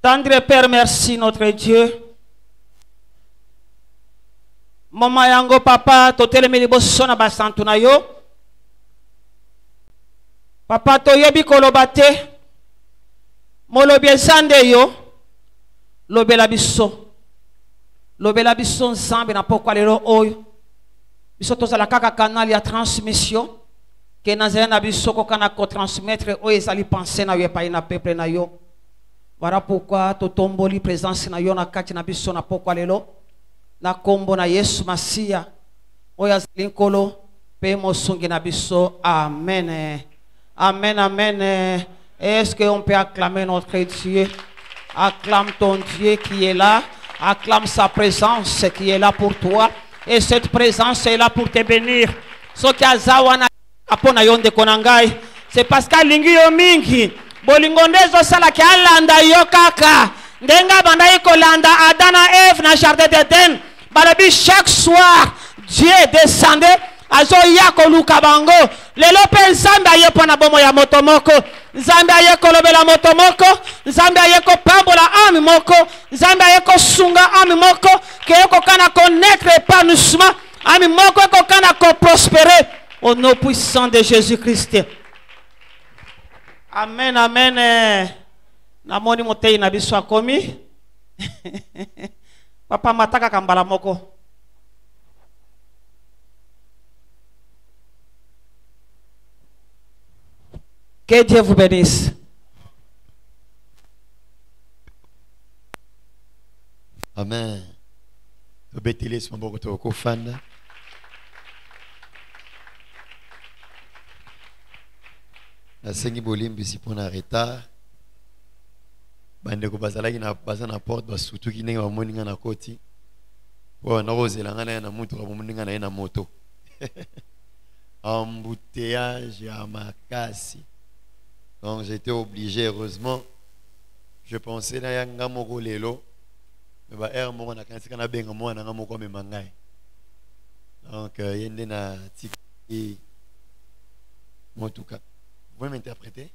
Tendre Père, merci notre Dieu. Mama yango papa totelemi liboso na basantu na yo. Papa toyebi koloba te. Molobi ezande yo. Lobela biso. Lobela biso nzambe na pokwa lelo oyo. Biso tozala kaka canal ya transmission. Que nazela na biso kokana ko transmettre oyo ezali pensée na yo epai na peuple na yo. Voilà pourquoi totomboli présence na yo na kati na biso na pokwa lelo. Na kombo na Yesu Masia. Oya zalinkolo pe mosungi na biso. Amen. Amen, amen. Est-ce qu'on peut acclamer notre Dieu? Acclame ton Dieu qui est là. Acclame sa présence qui est là pour toi. Et cette présence est là pour te bénir. So ki azawana apona yonde konangai. C'est parce qu'alingi yo mingi. Bolingondezo sala ki alanda yo kaka. Ndenga bandai kolanda Adana Eve na jardin d'Eden. Balabi chaque soir Dieu descendait azo yako luka bango. Lelo pe nzambe ayepo na bomo ya motomoko. Nzambe ayeko lobela motomoko. Nzambe ayeko pambola ami moko. Nzambe ayeko sunga ami moko. Keko kana connaître épanouissement. Ami moko eko kana ko prospérer. Au nom puissant de Jésus-Christ. Amen, amen. Namoni motei na biso akomi. Papa mataka kambala moko. Que Dieu vous bénisse. Amen. Obétilis mbokoto kofanda. Nasengi bolimbi si pona retard. Bande ko bazalaki na bazana porte basutu ki ndenge bamoninga na koti. Wa na rozelanga na mutu ka bamoninga na na moto. Embouteillage à makasi. Donc j'étais obligé, heureusement. Je pensais na yanga moko lelo. Mais ba er moko na kanisi kana benga mo na moko me mangai. Donc yende na tiki en tout cas. Vous pouvez m'interpréter?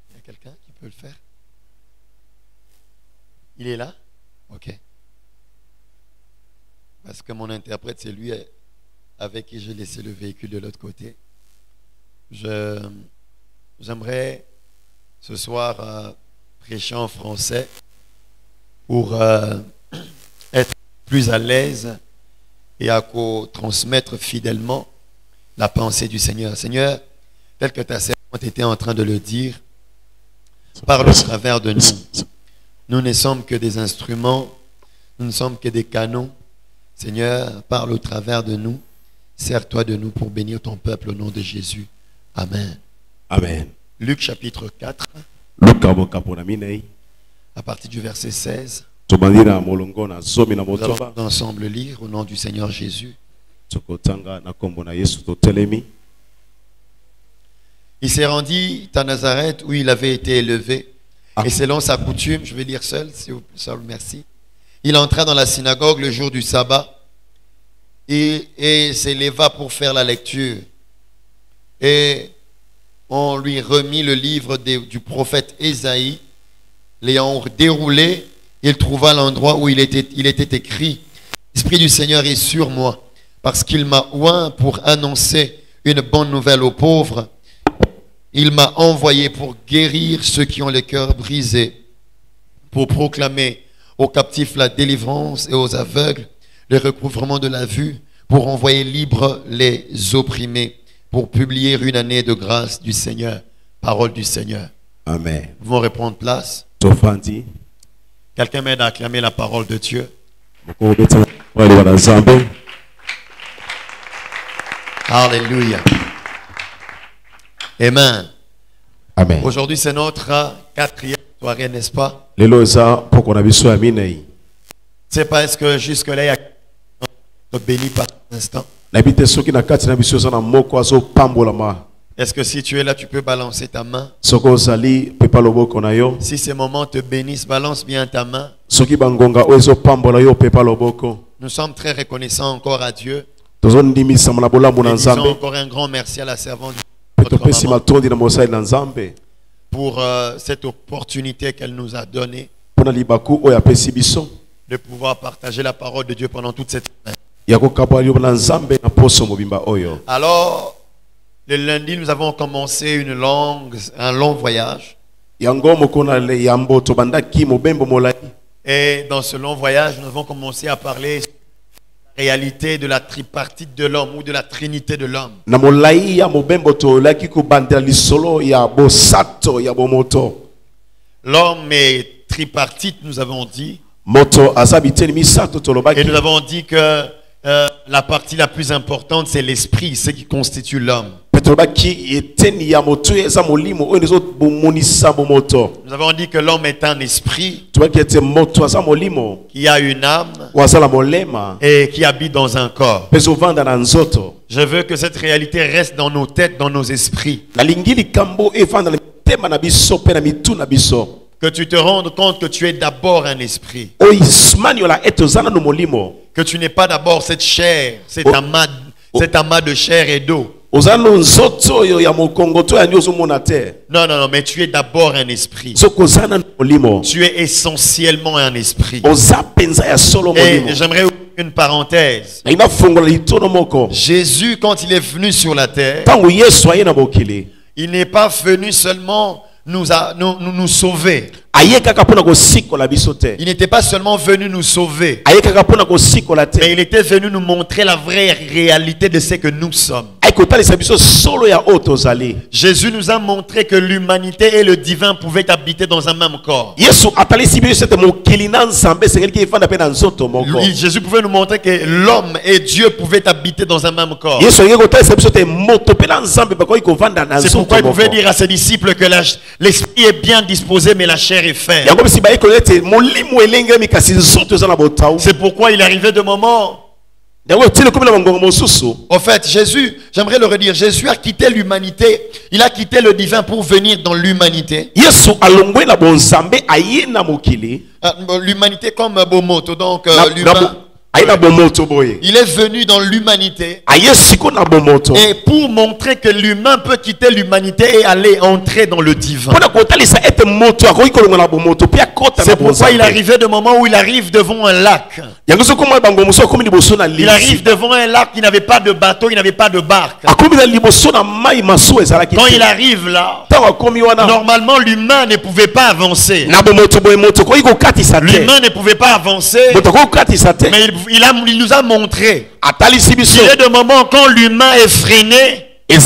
Il y a quelqu'un qui peut le faire? Il est là? Ok. Parce que mon interprète, c'est lui avec qui j'ai laissé le véhicule de l'autre côté. J'aimerais ce soir prêcher en français pour être plus à l'aise et à transmettre fidèlement la pensée du Seigneur. Seigneur, tel que ta servante était en train de le dire, parle au travers de nous. Nous ne sommes que des instruments, nous ne sommes que des canons. Seigneur, parle au travers de nous. Sers-toi de nous pour bénir ton peuple au nom de Jésus. Amen. Amen. Luc chapitre 4, à partir du verset 16. Nous allons ensemble lire au nom du Seigneur Jésus. Il s'est rendu à Nazareth où il avait été élevé. Et selon sa coutume, je vais lire seul, s'il vous plaît, merci. Il entra dans la synagogue le jour du sabbat et s'éleva pour faire la lecture. Et on lui remit le livre du prophète Ésaïe. L'ayant déroulé, il trouva l'endroit où il était écrit: l'Esprit du Seigneur est sur moi, parce qu'il m'a oint pour annoncer une bonne nouvelle aux pauvres. Il m'a envoyé pour guérir ceux qui ont le cœur brisé, pour proclamer aux captifs la délivrance et aux aveugles le recouvrement de la vue, pour envoyer libres les opprimés, pour publier une année de grâce du Seigneur. Parole du Seigneur. Amen. Vous vont reprendre place. Quelqu'un m'aide à acclamer la parole de Dieu. Alléluia. Amen. Amen. Aujourd'hui, c'est notre quatrième soirée, n'est-ce pas? C'est parce que jusque-là, il y a béni par l'instant. Est-ce que si tu es là, tu peux balancer ta main? Si ces moments te bénissent, balance bien ta main. Nous sommes très reconnaissants encore à Dieu. Et disons encore un grand merci à la servante du pour cette opportunité qu'elle nous a donnée Pona libaku oyo apesi biso. de pouvoir partager la parole de Dieu pendant toute cette semaine. Ya kokabwa liyo na Nzambe na poso mobimba oyo. Alors, le lundi, nous avons commencé un long voyage. Yango mokona le yambo to bandaki mobembo molai. Et dans ce long voyage, nous avons commencé à parler de la réalité de la tripartite de l'homme ou de la trinité de l'homme. Na molai ya mobembo to laki ko bandela lisolo ya bosato ya bomoto. L'homme est tripartite, nous avons dit. Moto azabiteni misato to lobaki. Et nous avons dit que la partie la plus importante, c'est l'esprit, ce qui constitue l'homme. Petrobaki eteni ya moto eza molimo oyo nezo bomonisa bomoto. Nous avons dit que l'homme est un esprit Tobaki ete moto aza molimo. qui a une âme Wazala molema. et qui habite dans un corps. Peso vanda na nzoto. Je veux que cette réalité reste dans nos têtes, dans nos esprits. Na lingili kambo evanda na tema na biso pe na mitu na biso. Que tu te rendes compte que tu es d'abord un esprit. Oyi smani ola eto zana no molimo. Que tu n'es pas d'abord cette chair, cet amas de chair et d'eau. Ozano nzoto yo ya mokongo to ya nyozo mona te. Non, non, non, mais tu es d'abord un esprit. Soko zana no molimo. Tu es essentiellement un esprit. Oza penza ya solo molimo. Et j'aimerais ouvrir une parenthèse. Na ina fongola litono moko. Jésus, quand il est venu sur la terre, Tango Yesu aye na bokili. il n'est pas venu seulement nous sauver. Aye kaka pona ko sikola biso te. Il n'était pas seulement venu nous sauver, Aye kaka pona ko sikola te. mais il était venu nous montrer la vraie réalité de ce que nous sommes. Aye ko talisa biso solo ya otozali. Jésus nous a montré que l'humanité et le divin pouvaient habiter dans un même corps. Yesu atalisi biso sete mokili na nzambe sengeli ki efanda pe na nzoto moko. Jésus pouvait nous montrer que l'homme et Dieu pouvaient habiter dans un même corps. Yesu ngeke ko talisa biso te moto pe na nzambe ba ko vanda na C'est nzoto pourquoi il moko. pouvait dire à ses disciples que l'esprit est bien disposé, mais la chair est faible. Yango bisi ba ko ete molimo elenge mi kasi nzoto za na botau. C'est pourquoi il arrivait de moments. Yango tile ko na bangongo mosusu. En fait, Jésus, j'aimerais le redire, Jésus a quitté l'humanité, il a quitté le divin pour venir dans l'humanité. Yesu alongwe na bonzambe aye na mokili. L'humanité comme Bomoto, donc l'humain. Il est venu dans l'humanité et pour montrer que l'humain peut quitter l'humanité et aller entrer dans le divin. C'est pourquoi il arrivait de moment où il arrive devant un lac. Il arrive devant un lac, il n'avait pas de bateau, il n'avait pas de barque. Quand il arrive là, normalement l'humain ne pouvait pas avancer. L'humain ne pouvait pas avancer, mais il nous a montré qu'il y a des moments quand l'humain est freiné, le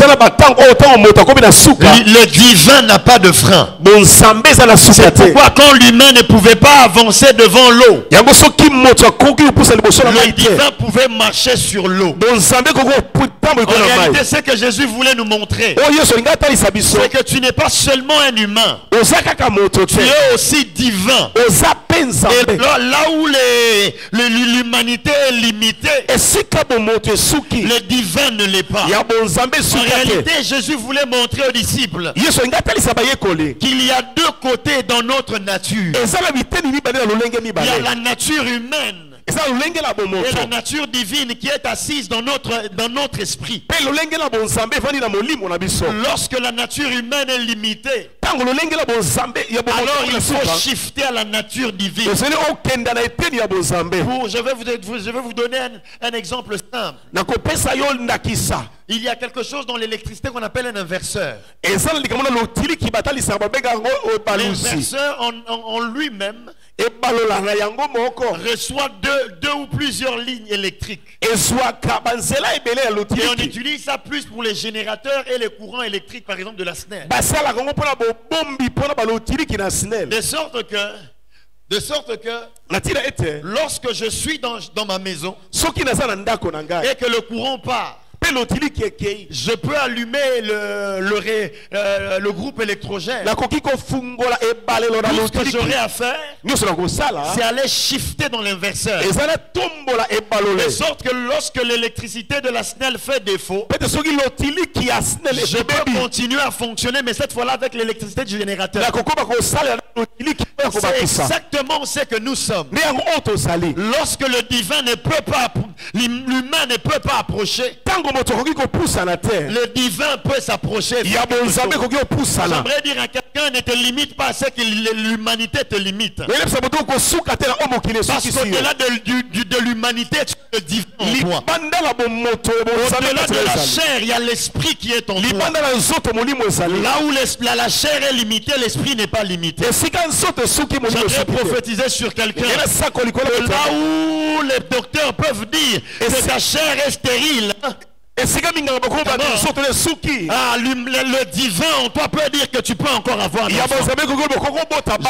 divin n'a pas de frein. C'est pourquoi quand l'humain ne pouvait pas avancer devant l'eau, le divin pouvait marcher sur l'eau. En réalité, ce que Jésus voulait nous montrer, c'est que tu n'es pas seulement un humain, tu es aussi divin. Et là où l'humanité est limitée, le divin ne l'est pas. En réalité, Jésus voulait montrer aux disciples qu'il y a deux côtés dans notre nature. Il y a la nature humaine et la nature divine qui est assise dans notre esprit. Lorsque la nature humaine est limitée, alors il faut shifter à la nature divine. Je vais vous donner un exemple simple. Il y a quelque chose dans l'électricité qu'on appelle un inverseur. L'inverseur en lui-même reçoit deux ou plusieurs lignes électriques. Et on utilise ça plus pour les générateurs et les courants électriques, par exemple de la SNEL. De sorte que lorsque je suis dans ma maison et que le courant part, je peux allumer le groupe électrogène. Tout ce que j'aurai à faire, c'est aller shifter dans l'inverseur. De sorte que lorsque l'électricité de la SNEL fait défaut, je peux continuer à fonctionner, mais cette fois-là avec l'électricité du générateur. C'est exactement ce que nous sommes. Lorsque le divin ne peut pas, l'humain ne peut pas approcher, Le divin peut s'approcher. J'aimerais dire à quelqu'un, ne te limite pas à ce que l'humanité te limite. Parce qu'au-delà de l'humanité, tu es le divin en toi. Au-delà de la chair, il y a l'esprit qui est en toi. Là où la chair est limitée, l'esprit n'est pas limité. J'aimerais prophétiser sur quelqu'un. Là où les docteurs peuvent dire que ta chair est stérile, le divin en toi peut dire que tu peux encore avoir un enfant.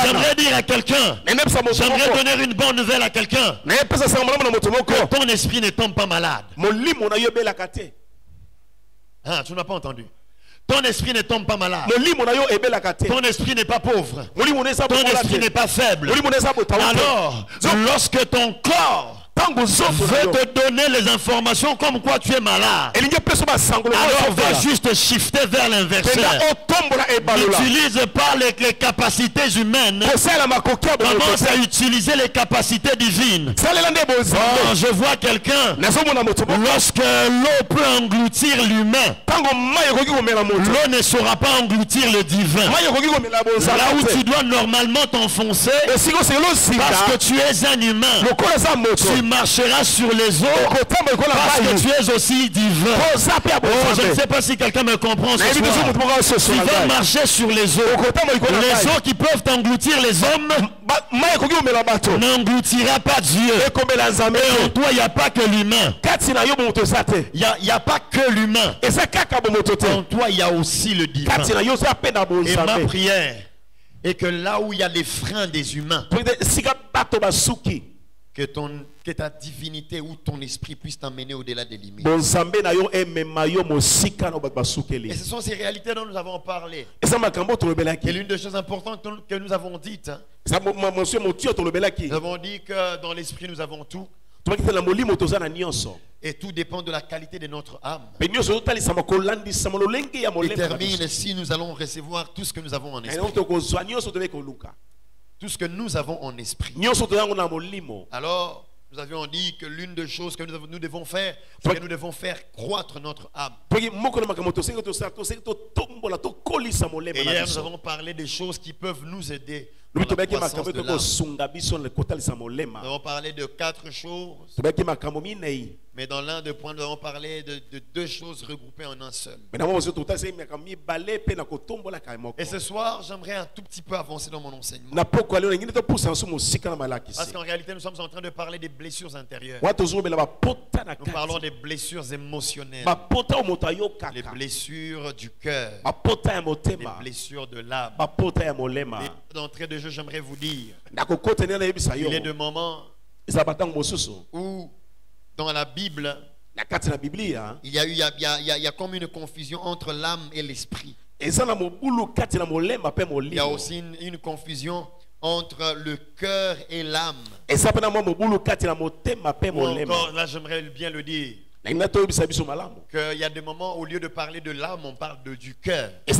J'aimerais dire à quelqu'un, j'aimerais donner une bonne nouvelle à quelqu'un, que ton esprit ne tombe pas malade. Ah, tu n'as pas entendu. Ton esprit ne tombe pas malade. Ton esprit n'est pas pauvre. Ton esprit n'est pas faible. Alors, lorsque ton corps veut te donner les informations comme quoi tu es malade, alors va juste shifter vers l'inverseur. N'utilise pas les capacités humaines. Commence à utiliser les capacités divines. Oh, je vois quelqu'un, lorsque l'eau peut engloutir l'humain, l'eau ne saura pas engloutir le divin. Là où tu dois normalement t'enfoncer, parce que tu es un humain, tu marcheras sur les eaux parce que tu es aussi divin. Oh, je ne sais pas si quelqu'un me comprend ce soir. Tu vas marcher sur les eaux. Les eaux qui peuvent engloutir les hommes n'engloutira pas Dieu. Et en toi, il n'y a pas que l'humain. Il n'y a pas que l'humain. En toi, il y a aussi le divin. Et ma prière est que là où il y a les freins des humains, que ta divinité ou ton esprit puisse t'emmener au-delà des limites. Et ce sont ces réalités dont nous avons parlé. Et l'une des choses importantes que nous avons dites, nous avons dit que dans l'esprit nous avons tout. Et tout dépend de la qualité de notre âme. Et termine si nous allons recevoir tout ce que nous avons en esprit. Tout ce que nous avons en esprit. Alors, nous avions dit que l'une des choses que nous devons faire, c'est que nous devons faire croître notre âme. Et hier, nous avons parlé des choses qui peuvent nous aider dans la croissance de l'âme. Nous avons parlé de 4 choses. Mais dans l'un des points, nous avons parlé de 2 choses regroupées en un seul. Et ce soir, j'aimerais un tout petit peu avancer dans mon enseignement. Parce qu'en réalité, nous sommes en train de parler des blessures intérieures. Nous parlons des blessures émotionnelles, les blessures du cœur, les blessures de l'âme. Et d'entrée de jeu, j'aimerais vous dire, il est de moments où dans la Bible, il y a comme une confusion entre l'âme et l'esprit. Il y a aussi une confusion entre le cœur et l'âme. Encore, là, j'aimerais bien le dire, qu'il y a des moments, au lieu de parler de l'âme, on parle du cœur. En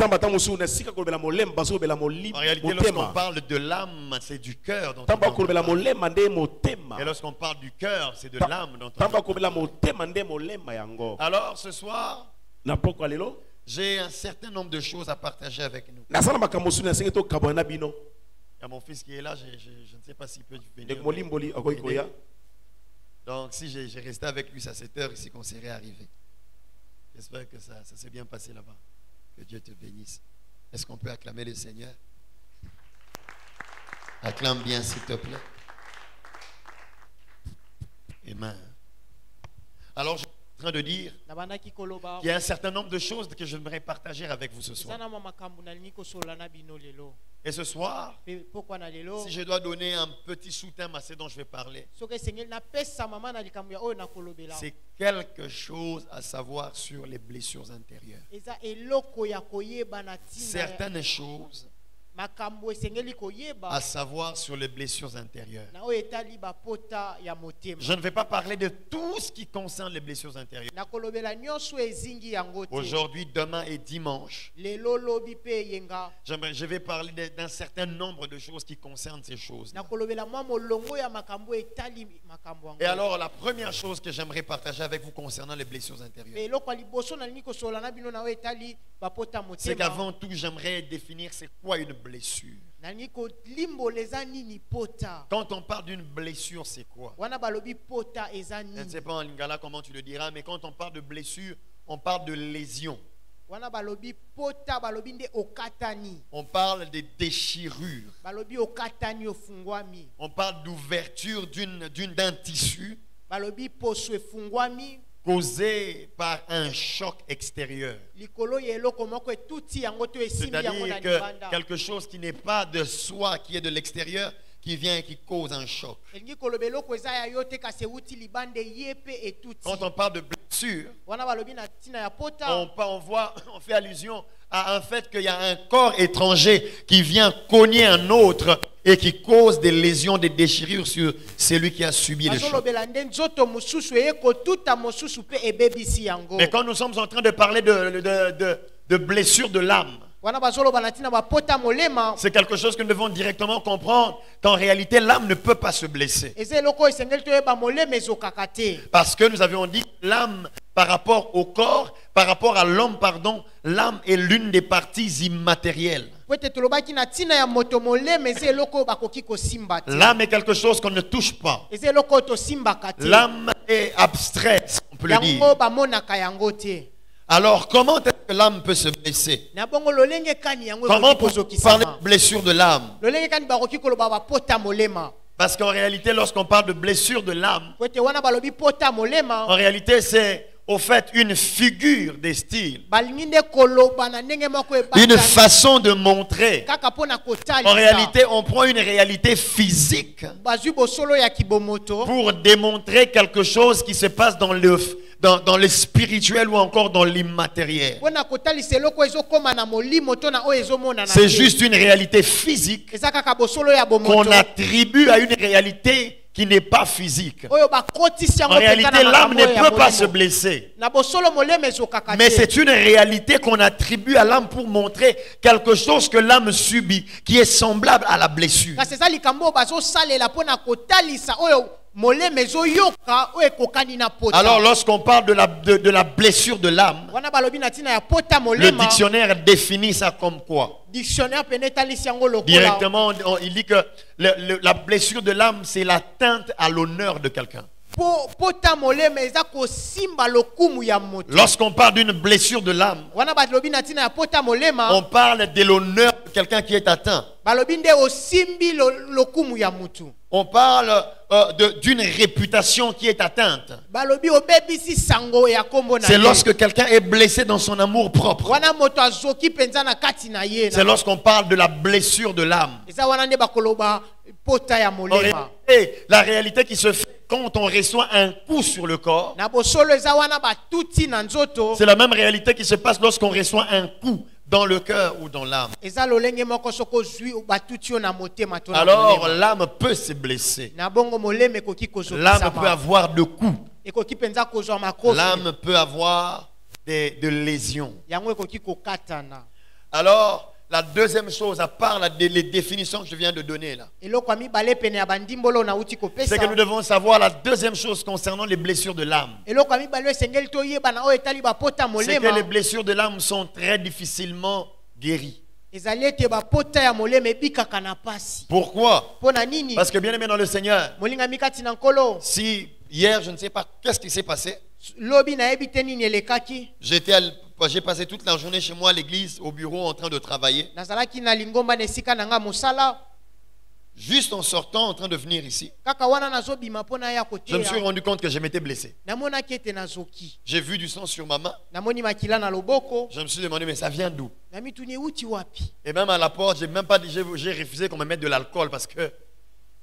réalité, lorsqu'on parle de l'âme, c'est du cœur dont on parle. Et lorsqu'on parle du cœur, c'est de l'âme dont on parle. Alors, ce soir, j'ai un certain nombre de choses à partager avec nous. Il y a mon fils qui est là, je ne sais pas s'il peut venir. Donc si j'ai resté avec lui à 7 heures ici qu'on serait arrivé. J'espère que ça s'est bien passé là-bas. Que Dieu te bénisse. Est-ce qu'on peut acclamer le Seigneur? Acclame bien s'il te plaît. Amen. Alors je suis en train de dire qu'il y a un certain nombre de choses que j'aimerais partager avec vous ce soir. Et ce soir, si je dois donner un petit sous-thème à ce dont je vais parler, c'est quelque chose à savoir sur les blessures intérieures. Certaines choses makambo esengeli koyeba à savoir sur les blessures intérieures. na oyo etali bapota ya motema. Je ne vais pas parler de tout ce qui concerne les blessures intérieures. Nakolobela nyonso ezingi yango te. Aujourd'hui, demain et dimanche, Lelo lobi pe yenga. je vais parler d'un certain nombre de choses qui concernent ces choses. Nakolobela mwa molongo ya makambo etali makambo yango. Et alors, la première chose que j'aimerais partager avec vous concernant les blessures intérieures, Pe eloko ya liboso nalingi kosola na bino na oyo etali bapota c'est motema. qu'avant tout, j'aimerais définir c'est quoi une blessure. Nalingi kolimbola eza nini pota. Quand on parle d'une blessure, c'est quoi? Wana balobi pota eza Je ne nini. sais pas en lingala comment tu le diras, mais quand on parle de blessure, on parle de lésion. Wana balobi pota balobi nde okatani. On parle de déchirure. Balobi okatani ofungwami. On parle d'ouverture d'un tissu Balobi poso efungwami. causé par un choc extérieur. Likolo ya eloko moko etuti yango to esimbi yango na C'est-à-dire que libanda. quelque chose qui n'est pas de soi, qui est de l'extérieur, qui vient et qui cause un choc. Elingi koloba eloko eza ya yo te kasi euti libanda ye pe etuti. Quand on parle de blessure, Wana balobi na tina ya pota. on fait allusion à un fait qu'il y a un corps étranger qui vient cogner un autre et qui cause des lésions, des déchirures sur celui qui a subi le choc. Azolobela nde nzoto mosusu eye kotuta mosusu pe ebebisi yango. Mais quand nous sommes en train de parler de blessure de l'âme, Wana bazoloba na tina bapota molema. c'est quelque chose que nous devons directement comprendre qu'en réalité l'âme ne peut pas se blesser. Eza eloko esengeli toyeba molema ezokaka te. Parce que nous avions dit que l'âme par rapport au corps, par rapport à l'homme, pardon, l'âme est l'une des parties immatérielles. Po ete tolobaki na tina ya moto molema eza eloko bakoki kosimba te. L'âme est quelque chose qu'on ne touche pas. Eza eloko oyo tosimbaka te. L'âme est abstraite, si on peut le dire. Yango bamonaka yango te. Alors, comment est-ce que l'âme peut se blesser? Na bongo lolenge kani yango Comment ekoki peut-on parler kozokisama. de blessure de l'âme? Lolenge kani bakoki koloba bapota molema. Parce qu'en réalité, lorsqu'on parle de blessure de l'âme, Po ete wana balobi pota molema. en réalité, c'est au fait une figure des styles, Balingi nde koloba na ndenge moko une ebanda. façon de montrer. Kaka pona kotalisa. En réalité, on prend une réalité physique bazwi bosolo ya kibomoto. pour démontrer quelque chose qui se passe dans le spirituel ou encore dans l'immatériel. Pona kotalisa eloko ezokoma na molimo to na oyo ezomona na C'est te. juste une réalité physique Eza kaka bosolo ya qu'on bomoto. attribue à une réalité qui n'est pas physique. Oyo bakotisi yango En penza réalité, na l'âme makambo ne ya peut pas molimo. se blesser. Na bosolo molema ezokaka Mais te. c'est une réalité qu'on attribue à l'âme pour montrer quelque chose que l'âme subit, qui est semblable à la blessure. Kasi eza likambo oyo bazosalela pona kotalisa oyo molema ezoyoka oyo ekokani na pota. Alors, lorsqu'on parle de la blessure de l'âme, Wana balobi na tina ya pota le molema. dictionnaire définit ça comme quoi? Dictionnaire pene etalisi yango lokola. Directement, il dit que la blessure de l'âme, c'est l'atteinte à l'honneur de quelqu'un. Pota molema eza kosimba lokumu ya moto. Lorsqu'on parle d'une blessure de l'âme, Wana balobi na tina ya pota molema. on parle de l'honneur de quelqu'un qui est atteint. Balobi nde osimbi lokumu ya mutu. On parle d'une réputation qui est atteinte. Balobi obebisi sango ya kombo na C'est ye. lorsque quelqu'un est blessé dans son amour propre. Wana moto azoki penza na kati na ye. C'est lorsqu'on parle de la blessure de l'âme. Eza wana nde bakoloba pota ya En molema. réalité, la réalité qui se fait quand on reçoit un coup sur le corps, Na bosolo eza wana batuti na nzoto. c'est la même réalité qui se passe lorsqu'on reçoit un coup dans le cœur ou dans l'âme. Eza lolenge moko soko zwi batuti yo na motema to na Alors molema. l'âme peut se blesser. Na bongo molema ekoki L'âme peut kozokisama. avoir de coups. Ekoki penza kozwa makofi. L'âme peut avoir de lésions. Yango ekoki kokatana. Alors, la deuxième chose, à part les définitions que je viens de donner là, Eloko mibale pene ya bandimbolo na uti kopesa. c'est que nous devons savoir la deuxième chose concernant les blessures de l'âme. Eloko mibale esengeli toyeba na oyo etali bapota C'est que molema. les blessures de l'âme sont très difficilement guéries. Ezali ete bapota ya molema ebikaka na pasi. Pourquoi? Pona nini? Parce que bien aimé dans le Seigneur, Molingami kati na nkolo. si hier, je ne sais pas qu'est-ce qui s'est passé, Lobi na yebi te nini elekaki. j'ai passé toute la journée chez moi à l'église, au bureau, en train de travailler. Nazalaki na lingomba na esika na nga mosala. Juste en sortant, en train de venir ici, Kaka wana nazobima pona ya je me suis koteya. rendu compte que je m'étais blessé. Namonaki ete nazoki. J'ai vu du sang sur ma main. Namoni makila na loboko. Je me suis demandé, mais ça vient d'où? Namituni uti wapi. Et même à la porte, j'ai même pas dit, j'ai refusé qu'on me mette de l'alcool parce que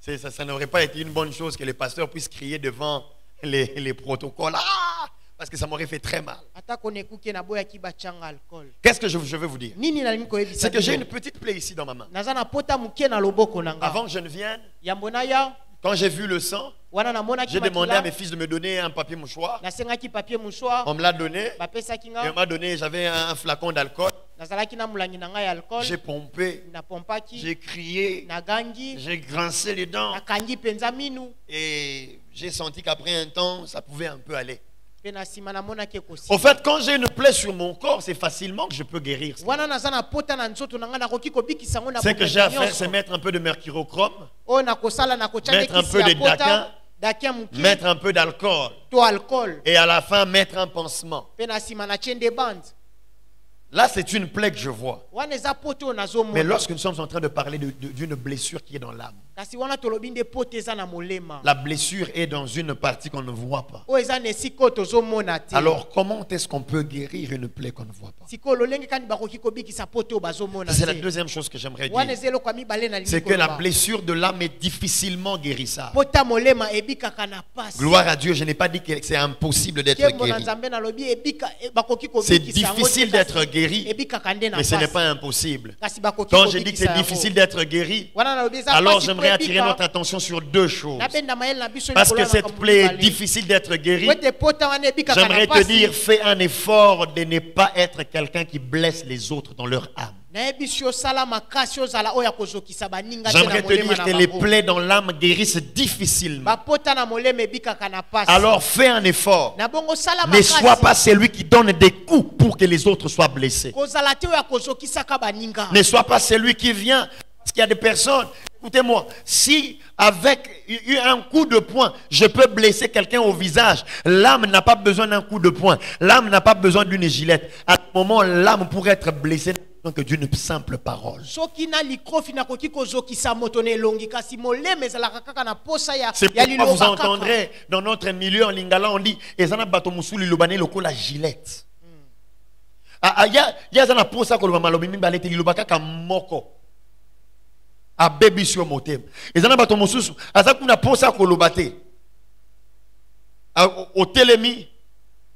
ça n'aurait pas été une bonne chose que les pasteurs puissent crier devant les protocoles. Ah! parce que ça m'aurait fait très mal. atako nekuke na boya ki bachanga alcool Qu'est-ce que je veux vous dire? nini na limiko yebisa C'est que j'ai une petite plaie ici dans ma main. naza na pota muke na loboko na nga Avant que je ne vienne, yambo na ya quand j'ai vu le sang, wana namonaki j'ai demandé à mes makila fils de me donner un papier mouchoir. nasengaki papier mouchoir On me l'a donné. bapesaki Et nga on m'a donné, j'avais un flacon d'alcool. nazalaki na molangi na ngai ya alcool J'ai pompé, napompaki j'ai crié, nagangi j'ai grincé les dents. nakangi mpenza minu Et j'ai senti qu'après un temps, ça pouvait un peu aller. mpe na nsima namonaki Au ekosila fait, quand j'ai une plaie sur mon corps, c'est facilement que je peux guérir. wana naza na pota na nzoto na ngai nakoki kobikisa yango na Ce que j'ai à faire, nyonso. c'est mettre un peu de mercurochrome, oyo nakosala nakotya nde mettre un kisi peu ya de pota daquin, dakia moke mettre un peu d'alcool. to alcool Et à la fin, mettre un pansement. mpe na nsima natie nde bande Là, c'est une plaie que je vois. wana eza poto oyo Mais nazomona lorsque nous sommes en train de parler d'une blessure qui est dans l'âme, kasi wana tolobi nde poto eza na molema la blessure est dans une partie qu'on ne voit pas. oyo eza na esika oyo tozomona te Alors, comment est-ce qu'on peut guérir une plaie qu'on ne voit pas? sikoyo lolenge kani bakoki kobikisa poto oyo bazomona C'est la te deuxième chose que j'aimerais wana dire. eza eloko ya mibale na C'est lingi que la koloba. blessure de l'âme est difficilement guérissable. pota molema ebikaka na pasi Gloire à Dieu, je n'ai pas dit que c'est impossible d'être kembo na guéri. nzambe nalobi bakoki C'est kobikisa yango te, difficile kasi d'être guéri, ebikaka nde na mais ce n'est pasi. pas impossible. kasi bakoki Quand je dis que kobikisa c'est yango. difficile d'être guéri, wana nalobi eza alors pasi j'aimerais po attirer ebika, notre attention sur deux choses. nabenda mayele na biso Parce likolo que ya cette makambo plaie est mibale. difficile d'être guérie. Po ete pota wana ebikaka na J'aimerais te pasi. dire, fais un effort de ne pas être quelqu'un qui blesse les autres dans leur âme. nayebi si osala makasi ozala oyo akozokisa baninga te na J'aimerais te molema dire na que les bango. plaies dans l'âme guérissent difficilement. bapota na molema ebikaka na pasi. Alors fais un effort. na bongo sala Ne sois makasi pas celui qui donne des coups pour que les autres soient blessés. kozala te oyo akozokisaka baninga. Ne sois pas celui qui vient. Parce qu'il y a des personnes, écoutez-moi, si avec un coup de poing, je peux blesser quelqu'un au visage, l'âme n'a pas besoin d'un coup de poing. L'âme n'a pas besoin d'une gilette. À ce moment, l'âme pourrait être blessée que d'une simple parole. soki na likofi nakoki kozokisa moto na elongi kasi molema ezalaka kaka na posa ya C'est ya pourquoi vous liloba kaka. entendrez dans notre milieu en lingala, on dit ezana bato musuli lobane loko la gilette. Ya zana posa ko lobama lobi mimba lete liloba kaka moko. A baby sur motem. Ezana bato mususu azakuna posa ko lobate. Au telemi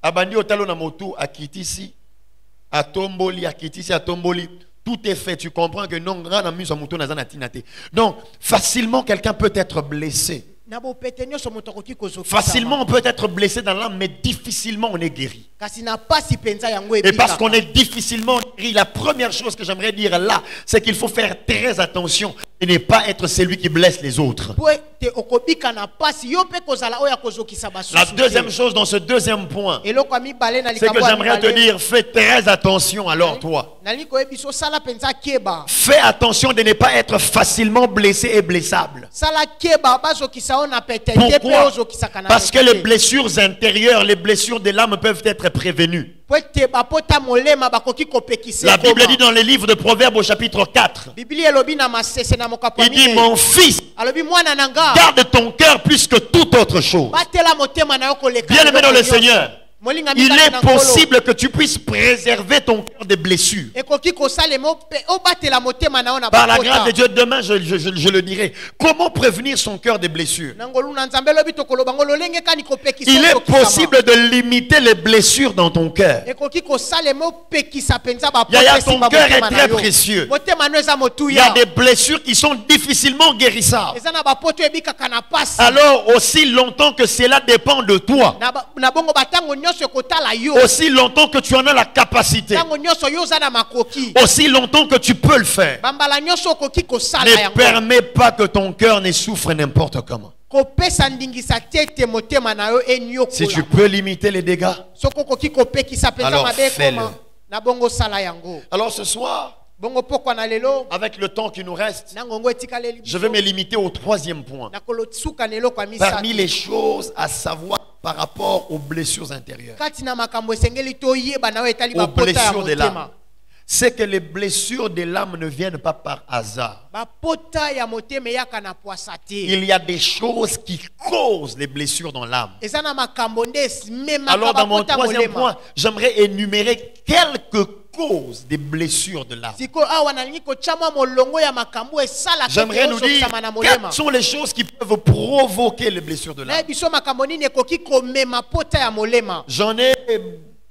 abandi otalo na motu akitisi atomboli akitisi atomboli. Tout est fait, tu comprends que non, donc facilement quelqu'un peut être blessé. na bopete nyonso moto akoki kozokisa. Facilement on peut être blessé dans l'âme, mais difficilement on est guéri. kasi na pasi penza yango Et parce ebikaka. qu'on est difficilement guéri, la première chose que j'aimerais dire là, c'est qu'il faut faire très attention et ne pas être celui qui blesse les autres. po ete okobika na pasi yo mpe kozala oyo akozokisa basusu La te. deuxième chose dans ce deuxième point, eloko ya mibale na c'est likambo que ya j'aimerais te mibale. dire, fais très attention alors toi. nalingi koyebi so sala penza keba Fais attention de ne pas être facilement blessé et blessable. sala keba bazokisa o na pete te pe Pourquoi? ozokisaka na Parce que pete les te. blessures intérieures, les blessures de l'âme peuvent être prévenues. po ete bapota molema bakoki kopekisa La Bible ekoma. dit dans le livre de Proverbes au chapitre 4, biblia elobi na masese na mokapo ya il dit, minei. mon fils, alobi mwana na nga garde ton cœur plus que toute autre chose. batela motema na yo koleka Bien aimé dans le eloko nyonso. Seigneur, Molinga il mikate est na nkolo. possible que tu puisses préserver ton cœur des blessures. ekoki kosalema obatela motema na yo na Par la bakota. grâce de Dieu, demain je le dirai. Comment prévenir son cœur des blessures? na ngolu na nzambe elobi tokoloba ngo lolenge kani kopekisa Il est ozokisama. possible de limiter les blessures dans ton cœur. ekoki kosalema opekisa penza Yaya, bapota ton esimba cœur est motema na très yo. précieux. motema no eza Il y a motuya des blessures qui sont difficilement guérissables. eza na bapoto ebikaka na pasi. Alors, aussi longtemps que cela dépend de toi, na bongo batango nyonso ekotala yo aussi longtemps que tu en as la capacité, ntango nyonso yo oza na makoki aussi longtemps que tu peux le faire, bambala nyonso okoki kosala ne yango permets pas que ton cœur ne souffre n'importe comment. kopesa ndingisa te ete motema na yo Si tu enyokola peux limiter les dégâts. soki okoki kopekisa penza Alors, mabe fais-le. ekoma na bongo sala yango Alors ce soir, bongo pokwa na lelo avec le temps qui nous reste, na ngongo etikaleli je vais me limiter au troisième point. nakolosuka na eloko ya Parmi misato les choses à savoir par rapport aux blessures intérieures, kati na makambo esengeli toyeba na yo etali aux bapota ya blessures de l'âme, motema c'est que les blessures de l'âme ne viennent pas par hasard. bapota ya motema eyaka na pwasa te Il y a des choses qui causent les blessures dans l'âme. eza na makambo nde Alors ememaka dans mon bapota troisième molema point, j'aimerais énumérer quelques causes des blessures de l'âme. Siko awa nalingi kotia mwa molongo ya makambo esalaka J'aimerais nous dire ezokisama na molema. quelles sont les choses qui peuvent provoquer les blessures de Na l'âme. biso makambo nini ekoki komema pota ya molema. J'en ai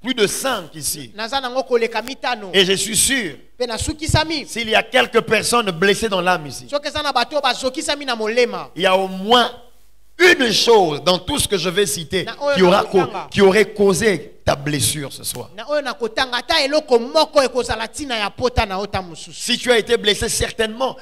plus de 5 ici. Naza nango koleka mitano. Et je suis sûr, Pe nasukisami. s'il y a quelques personnes blessées dans l'âme ici, Soki eza na bato bazokisami na molema. il y a au moins une chose dans tout ce que je vais citer Na qui aurait causé ta blessure ce soir. Na oyo nakotanga ata eloko moko ekozala tina ya pota na ota mususu. Si tu as été blessé, certainement,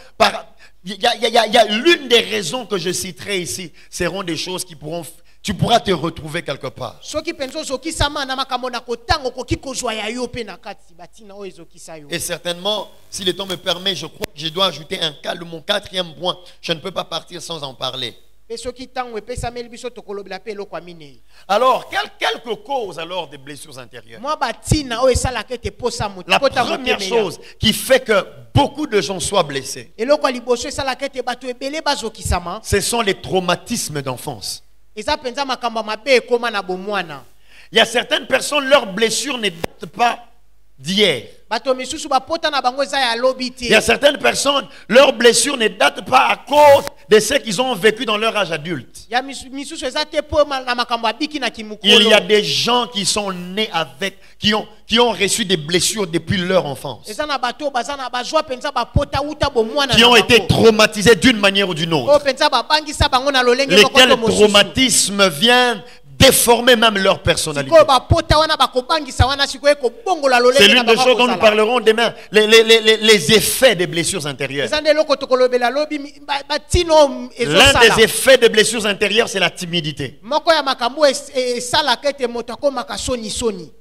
il y a l'une des raisons que je citerai ici, seront des choses qui pourront, tu pourras te retrouver quelque part. Soki penzo zokisama na makambo na kotango koki kozwa ya yo pe na kati batina oyo ezokisa yo. Et certainement, si le temps me permet, je crois que je dois ajouter mon 4e point. Je ne peux pas partir sans en parler. Pe soki tango epesameli biso tokolobela pe eloko minei. Alors, quelques causes alors des blessures intérieures. Mwa batina oyo esalaka ete posa moto. La première chose qui fait que beaucoup de gens soient blessés, Eloko liboso esalaka ete bato ebele bazokisama. ce sont les traumatismes d'enfance. Eza penza makambo mabe ekoma na bomwana. Il y a certaines personnes, leurs blessures ne datent pas d'hier. Bato misusu bapota na bango eza ya lobi te. Il y a certaines personnes, leurs blessures ne datent pas à cause de ce qu'ils ont vécu dans leur âge adulte. Ya misusu eza te po na makambo abiki na kimukolo. Il y a des gens qui sont nés avec, qui ont reçu des blessures depuis leur enfance, Eza na bato baza na bazwa penza bapota uta bomwana. qui ont été traumatisés d'une manière ou d'une O autre, penza babangisa bango na lolenge lesquels mokoto mosusu. traumatismes viennent déformer même leur personnalité. Sikoyo bapota wana bakobangisa wana sikoyo ekobongola lolenge C'est na l'une des bango choses dont nous kozala. parlerons demain, les effets des blessures intérieures. Eza nde eloko tokolobela lobi batino L'un ezosala. des effets des blessures intérieures, c'est la timidité. Moko ya makambo esalaka ete moto akomaka soni.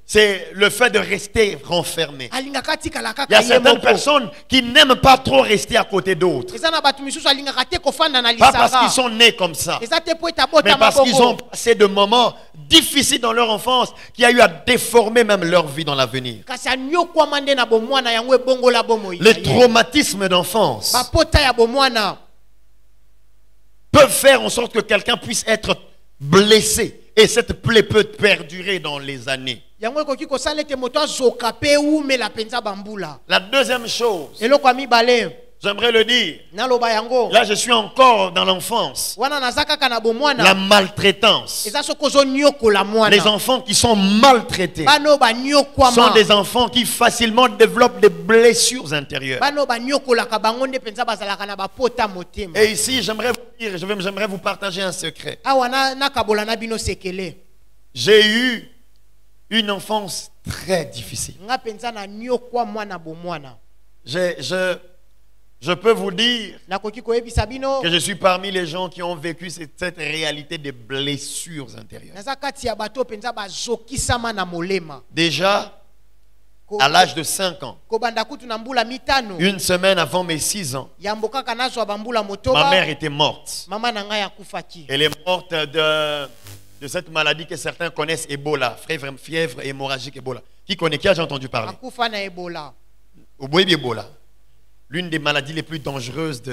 C'est le fait de rester renfermé. Alingaka tikala Il y a kaka ye certaines moko. personnes qui n'aiment pas trop rester à côté d'autres. Eza na bato misusu alingaka te kofanda na Pas parce qu'ils lisanga. sont nés comme ça, Eza te po mais etabota parce qu'ils ont maboko. passé de moments difficiles dans leur enfance qui a eu à déformer même leur vie dans l'avenir. Kasi anyokwama nde na bomwana yango ebongola bomoi. Les traumatismes d'enfance Bapota ya bomwana. peuvent faire en sorte que quelqu'un puisse être blessé et cette plaie peut perdurer dans les années. Yango ekoki kosala ete moto azoka pe umela penza bambula. La deuxième chose, Eloko ya mibale j'aimerais le dire, naloba yango. là je suis encore dans l'enfance, Wana naza kaka na la bomwana. maltraitance. Eza soko ozonyokola mwana. Les enfants qui sont maltraités Bano sont banyokwama. des enfants qui facilement développent des blessures intérieures. Bano banyokolaka bango nde penza bazalaka na bapota motema. Et ici, j'aimerais vous dire, j'aimerais vous partager un secret. Awa nakabola na bino sekele. J'ai eu une enfance très difficile. Nga penza na nyokwa mwana bomwana. Je peux vous dire Nakoki koyebisa bino. que je suis parmi les gens qui ont vécu cette réalité des blessures intérieures. Naza kati ya bato penza bazokisama na molema. Déjà, à l'âge de 5 ans, Kobanda kutu na mbula mitano. une semaine avant mes 6 ans, Yambo kaka nazwa bambula ma motoba. mère était morte. Mama na ngai akufaki. Elle est morte de cette maladie que certains connaissent, Ebola, fièvre hémorragique Ebola. Qui connaît, qui a déjà entendu parler? Akufa na Ebola. Oboyebi Ebola, l'une des maladies les plus dangereuses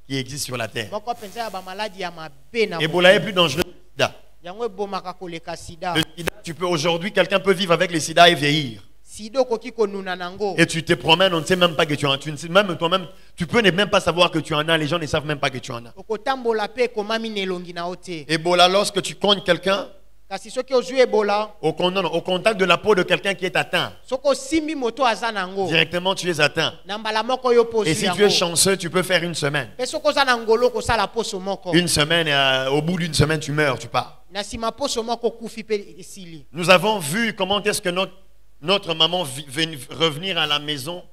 qui existent sur la terre. Moko penza ya ba maladie ya mabe na. Ebola est plus dangereux que le sida. Yango ebomaka koleka sida. Le sida, aujourd'hui, quelqu'un peut vivre avec le sida et vieillir. Sido koki konuna nango. Et tu te promènes, on ne sait même pas que tu en as. Même toi-même, tu peux ne même pas savoir que tu en as. Les gens ne savent même pas que tu en as. Okotambola pe komami nelongi na ote. Ebola, lorsque tu cognes quelqu'un, Kasi soki ozwi Ebola, au contact de la peau de quelqu'un qui est atteint, soko simbi moto aza nango. directement tu es atteint. Na mbala moko yo pozu Et si yango. tu es chanceux, tu peux faire une semaine. Pe soko za na ngolo kosala poso moko. Une semaine, au bout d'une semaine, tu meurs, tu pars. Na sima poso moko kufi pe esili. Nous avons vu comment est-ce que notre maman venait revenir à la maison.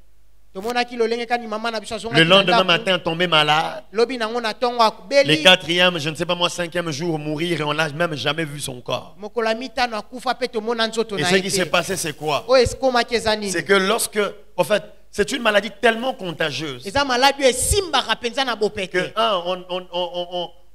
Tomonaki lolenge kani mama na biso azonga. Le lendemain matin, tomber malade. Lobi nango na tongo Le akubeli. 4e, je ne sais pas moi, 5e jour, mourir et on n'a même jamais vu son corps. Mokola mitano akufa pe tomona nzoto Et na ce qui s'est ete. passé, c'est quoi? O eskomaki eza nini? C'est que lorsque, en fait, c'est une maladie tellement contagieuse Eza maladi esimba penza na que, bopete.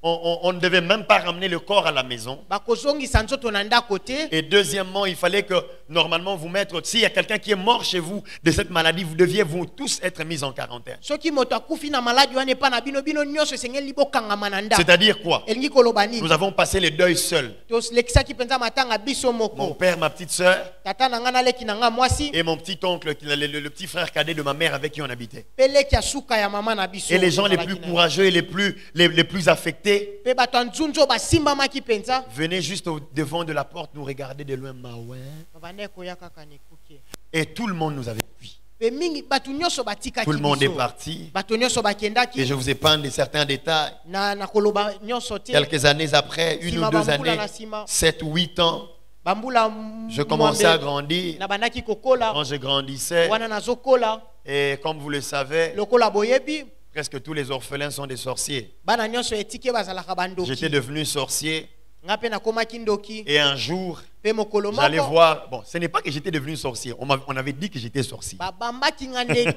on ne devait même pas ramener le corps à la maison. bakozongisa nzoto na ndako te. Et deuxièmement, il fallait que normalement vous mettre, s'il y a quelqu'un qui est mort chez vous de cette maladie, vous deviez vous tous être mis en quarantaine. soki moto akufi na maladi wana epa na bino bino nyonso esengeli bokangama na ndako. C'est-à-dire quoi? elingi koloba nini? Nous avons passé le deuil seuls. tolekisaki mpenza matanga biso Mon moko. père, ma petite sœur tata na nga naleki na nga mwasi et mon petit oncle, le petit frère cadet de ma mère avec qui on habitait. mpe leki ya suka ya mama na biso. Et les gens les plus Tozalaki na- courageux et les plus affectés mpe bato ya nzunzu oyo basimbamaki mpenza venaient juste au devant de la porte nous regarder de loin. Ouais. babanda koya kaka nekuke. Et tout le monde nous avait fui. mpe mingi bato nyonso batikaki Tout le monde est biso. parti. bato nyonso Et bakendaki je vous épargne certains détails. na koloba nyonso te. Quelques années après, une ou Sima deux bambula années, na sima. 7 ou 8 ans, bambula je commençais à mwambe grandir. na bandaki kokola Quand je grandissais, wana nazokola et comme vous le savez, lokola boyebi presque tous les orphelins sont des sorciers. bana nyonso etike bazalaka bandoki. J'étais devenu sorcier nga mpe nakomaki ndoki et un jour, mpe mokolo j'allais moko voir. Bon, ce n'est pas que j'étais devenu sorcier. On avait dit que j'étais sorcier. babambaki nga nde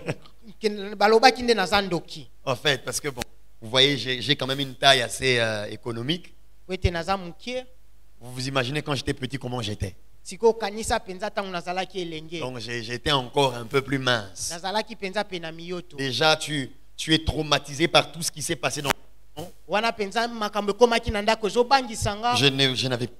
balobaki nde naza ndoki En fait, parce que bon, vous voyez, j'ai quand même une taille assez économique. po ete naza mokie. Vous vous imaginez quand j'étais petit comment j'étais. sikoyo okanisa mpenza ntango nazalaki elenge Donc j'étais encore un peu plus mince. nazalaki mpenza mpe na miyoto Déjà, tu es traumatisé par tout ce qui s'est passé dans wana mpenza makambo ekomaki na ndako ezobangisa nga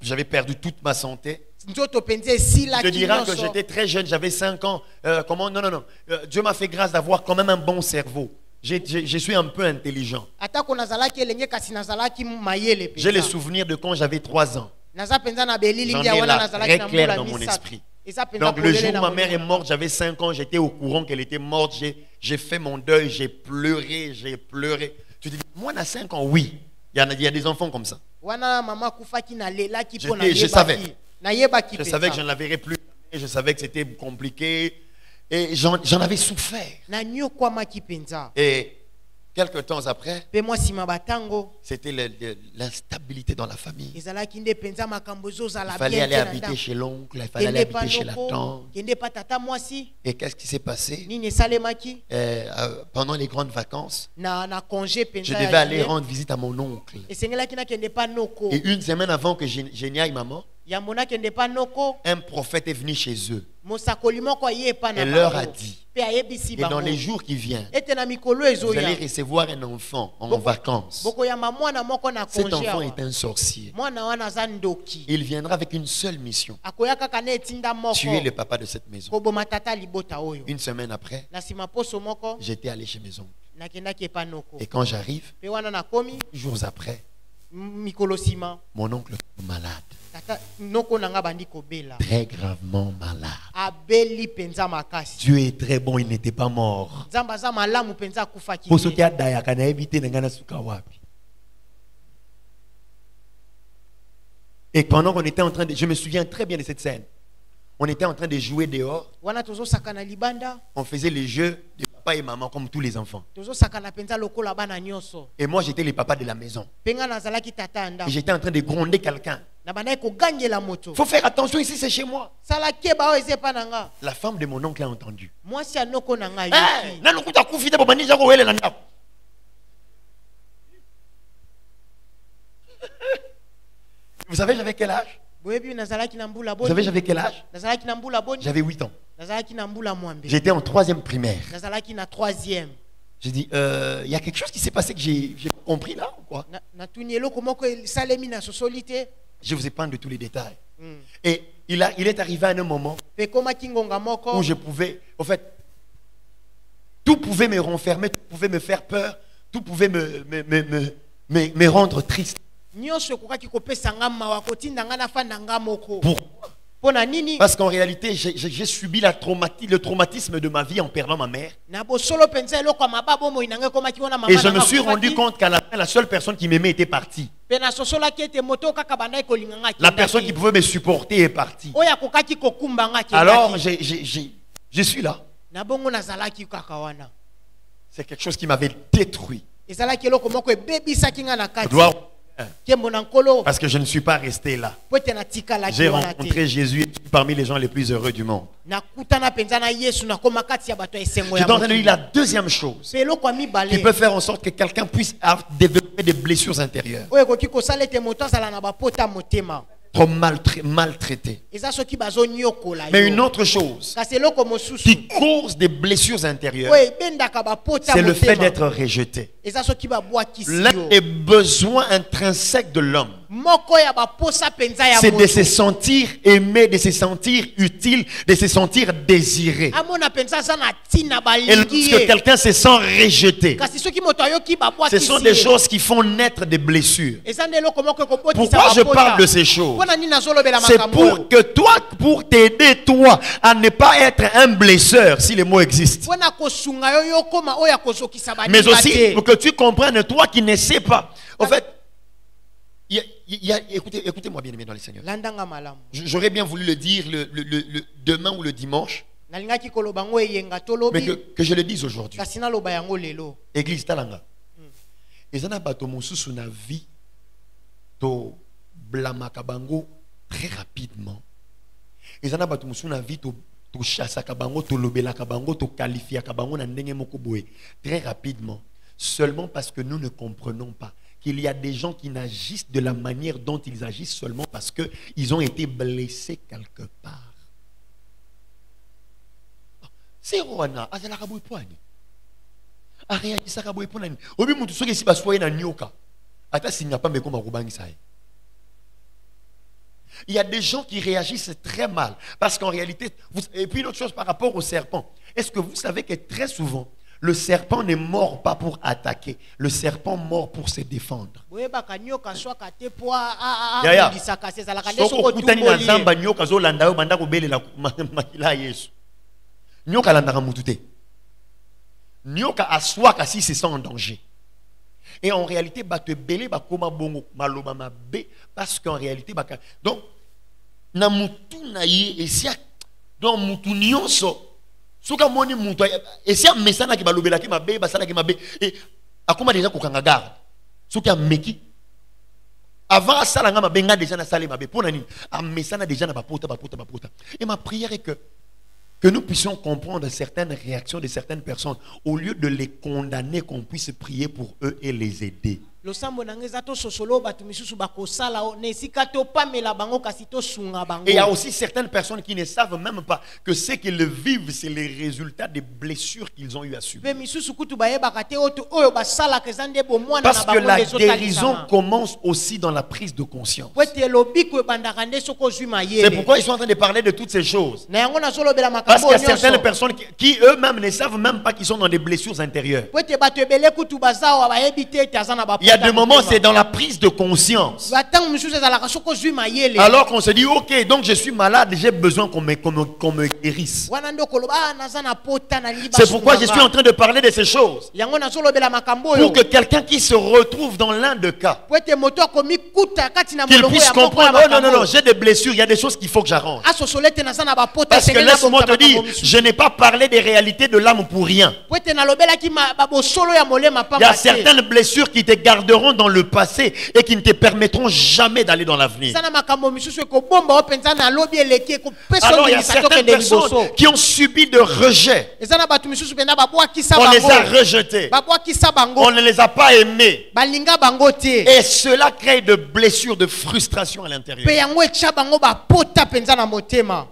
j'avais perdu toute ma santé. nzoto mpenza Je esilaki dirais que nyonso. j'étais très jeune, j'avais 5 ans. Comment? Non. Dieu m'a fait grâce d'avoir quand même un bon cerveau. Je suis un peu intelligent. atako nazalaki elenge kasi nazalaki mayele J'ai les mpenza souvenirs de quand j'avais 3 ans. naza mpenza na belili J'en ngia ai wana là nazalaki très na clair mbula dans mon misato. esprit. Eza mpenza Donc le polele jour où na ma mère est molimo. morte, j'avais 5 ans, j'étais au courant qu'elle était morte. J'ai fait mon deuil, j'ai pleuré. Tu te dis, moi, à 5 ans, oui. Il y a des enfants comme ça. wana mama akufaki nalelaki mpo Je savais. nayebaki Je savais que je mpenza ne la verrais plus. Je savais que c'était compliqué. Et j'en avais souffert. nanyokwamaki mpenza Et quelques temps après, mpe mwa nsima batango c'était l'instabilité dans la famille. ezalaki nde mpenza makambo Il ezozala fallait bien aller te na habiter ndako. chez l'oncle, il fallait aller kende pa habiter chez la noko tante. kende pa tata mwasi Et qu'est-ce qui s'est passé? nini esalemaki Pendant les grandes vacances, na congé je mpenza devais ya aller juillet. rendre visite à mon oncle. esengelaki nakende pa noko Et une semaine avant que Géniaille maman, yambo nakende pa noko un prophète est venu chez eux. mosakoli moko aye epa na Et leur bango. a dit, mpe ayebisi et dans bango les jours qui viennent, ete na mikolo vous allez ezoya recevoir un enfant en vacances. bokoyamba mwana moko na Cet congé enfant awa. est un sorcier. mwana wana aza ndoki Il viendra avec une seule mission, akoya kaka na etinda moko tuer le papa de cette maison. koboma tata libota oyo Une semaine après, na nsima poso moko j'étais allé chez mes oncles. nakendaki epa noko Et quand j'arrive, mpe wana nakomi jours après, mikolo nsima mon oncle est malade, tata noko na nga bandi kobela très gravement malade. abeli mpenza makasi Dieu est très bon, il n'était pas mort. nzambe aza malamu mpenza akufaki Pour te. ceux qui ont dayaka na évité na suka wapi. Et pendant qu'on était en train de, je me souviens très bien de cette scène. On était en train de jouer dehors. wana tozosakana libanda On faisait les jeux de papa et maman comme tous les enfants. tozosakana mpenza lokola bana nyonso Et moi, j'étais le papa de la maison. mpe nga nazalaki tata ya Et ndako j'étais en train de gronder quelqu'un. na bandaki kogangela moto Il faut faire attention, ici c'est chez moi. sala keba oyo eza epa na nga La femme de mon oncle a entendu. mwasi ya noko na nga Hey, yoki nanukuta kufite bobani jako wele na ndako. Vous savez, j'avais quel âge? boyebi nazalaki na mbula Vous savez, boni j'avais quel âge? nazalaki na mbula boni J'avais 8 ans. nazalaki na mbula mwambe J'étais en 3e primaire. nazalaki na 3e J'ai dit, il y a quelque chose qui s'est passé que j'ai pas compris là ou quoi? natuni eloko moko esalemi na sosoli te. Je vous épargne de tous les détails. Et il est arrivé à un moment mpe ekomaki ngonga moko où je pouvais, en fait, tout pouvait me renfermer, tout pouvait me faire peur, tout pouvait me rendre triste. nyonso ekokaki kopesa nga mawa kotinda nga nafanda nga moko Pourquoi? mpo na nini Parce qu'en réalité, j'ai subi le traumatisme de ma vie en perdant ma mère. na bosolo mpenza eloko ya maba bomoi na nga ekomaki wana mama Et je na me nga suis akufaki. rendu compte qu'à la fin, la seule personne qui m'aimait était partie. mpe nasosolaki ete moto oyo kaka bandaki kolinga nga La personne qui pouvait me supporter est partie. oyo akokaki kokumba nga Alors, akendaki je suis là. na bongo nazalaki kaka wana C'est quelque chose qui m'avait détruit. ezalaki eloko moko ebebisaki nga na kati Gloire. nkembo na nkolo Parce que je ne suis pas resté là. po ete natikalaki J'ai wana rencontré te Jésus et je suis parmi les gens les plus heureux du monde. nakutana mpenza na yesu nakoma kati ya bato ya esengo Je ya suis en train de mokili dire la deuxième chose mpe eloko ya qui mibale peut faire en sorte que quelqu'un puisse développer développer des blessures intérieures. oyo ekoki kosala ete moto azala na bapota motema Trop maltraité. eza soki bazonyokola Mais yo une autre chose kasi eloko mosusu qui cause des blessures intérieures, oyo ebendaka bapota c'est le fait motema d'être rejeté. eza soki babwakisi L'un yo des besoins intrinsèques de l'homme, moko ya baposa penza ya c'est de moto se sentir aimé, de se sentir utile, de se sentir désiré. amona penza aza na ntina Et balingi lorsque ye quelqu'un se sent rejeté, kasi soki moto ayoki ce babwakisi sont des ye choses qui font naître des blessures. eza nde eloko moko ekobotisa Pourquoi je bapota. parle de ces choses? mpona nini nazolobela C'est makambo oyo pour que toi, pour t'aider toi à ne pas être un blesseur, si les mots existent. mpona kosunga yo yokoma oyo akozokisa Mais baninga aussi te pour que tu comprennes, toi qui ne sais pas. En fait, écoutez-moi bien aimé dans le Seigneur. landanga malamu J'aurais bien voulu le dire le demain ou le dimanche, nalingaki koloba ngo eyenga mais tolobi que je le dise aujourd'hui. kasi naloba yango lelo Église Talanga. Ezana bato mosusu na vie to blamaka bango très rapidement. Ezana bato mosusu na vie to chassaka bango, to lobelaka bango, to qualifiaka bango na ndenge moko boye très rapidement. Seulement parce que nous ne comprenons pas qu'il y a des gens qui n'agissent de la manière dont ils agissent seulement parce qu'ils ont été blessés quelque part. C'est Rwanda, azalaka boye poani. Areakisaka boye poani. Obi mutu soki si baswaye na nyoka. Ata sinya pa meko makubangisa ye. Il y a des gens qui réagissent très mal parce qu'en réalité, et puis une autre chose par rapport au serpent. Est-ce que vous savez que très souvent le serpent ne mord pas pour attaquer, le serpent mord pour se défendre. boyebaka nyoka swaka te po Yaya. abundisaka se ezalaka nde Soko soko kutani na otumboli ye. zamba nyoka zo landa yo banda kobelela makila ya Yesu. Nyoka landaka mutu te. Nyoka aswaka si se sent en danger. Et en réalité, ba te belé ba koma bongo maloba mabe parce qu'en réalité ba donc na mutu na ye esia donc mutu nyonso soka moni mutu esia mesana ki balobela ki mabe basala ki mabe et akoma déjà kokanga garde soka meki avant asala nga mabe nga déjà na sala mabe pona nini a mesana déjà na bapota. Et ma prière est que nous puissions comprendre certaines réactions de certaines personnes. Au lieu de les condamner, qu'on puisse prier pour eux et les aider. losambo na ngeza to sosolo batu misusu bakosala o nesika to pamela bango kasi to sunga bango. Et il y a aussi certaines personnes qui ne savent même pas que ce qu'ils vivent, c'est les résultats des blessures qu'ils ont eu à subir. pe misusu kutu bayebaka te oto oyo basala kezande bo mwana Parce na que bango la ndezo guérison talisama. commence aussi dans la prise de conscience. Pwete lobiko ebandaka nde soko zuma yele. C'est pourquoi ils sont en train de parler de toutes ces choses. Na yango nazolobela Parce makambo qu'il y a certaines nyonso. personnes qui eux-mêmes ne savent même pas qu'ils sont dans des blessures intérieures. Pwete bato ebele kutu bazao bayebi te ete aza na Il y a des moments, c'est dans dans la prise de conscience. batango misusu ezalaka soko zuma yele. Alors qu'on se dit, ok, donc je suis malade, j'ai besoin qu'on me guérisse. Wana ndo koloba naza na pota na liba. C'est pourquoi je suis en train de parler de ces choses. Yango nazolobela makambo oyo. Pour que quelqu'un qui se retrouve dans l'un de cas, Pwete moto komi kuta kati na qu'il molongo puisse ya moko comprendre, ya oh non, non, makambo. non, j'ai des blessures, il y a des choses qu'il faut que j'arrange. Asosolete naza na bapota Parce que esengeli na laisse-moi te bokutaka dire, makambo misusu. je n'ai pas parlé des réalités de l'âme pour rien. Pwete nalobelaki babosolo ya molema Il y pamba a te. certaines blessures qui te garderont dans le passé et qui ne te permettront jamais d'aller dans l'avenir. Sana makambo misusu ekobomba o penza na lobi eleki ekopesa Alors il y a ondimisa certaines tokende liboso. personnes qui ont subi de rejet. Eza na bato misusu penza babwakisa On les bango. a rejetés. Babwakisa bango. On ne les a pas aimés. Balinga bango te. Et cela crée de blessures, de frustration à l'intérieur. Pe yango etcha bango bapota penza na motema.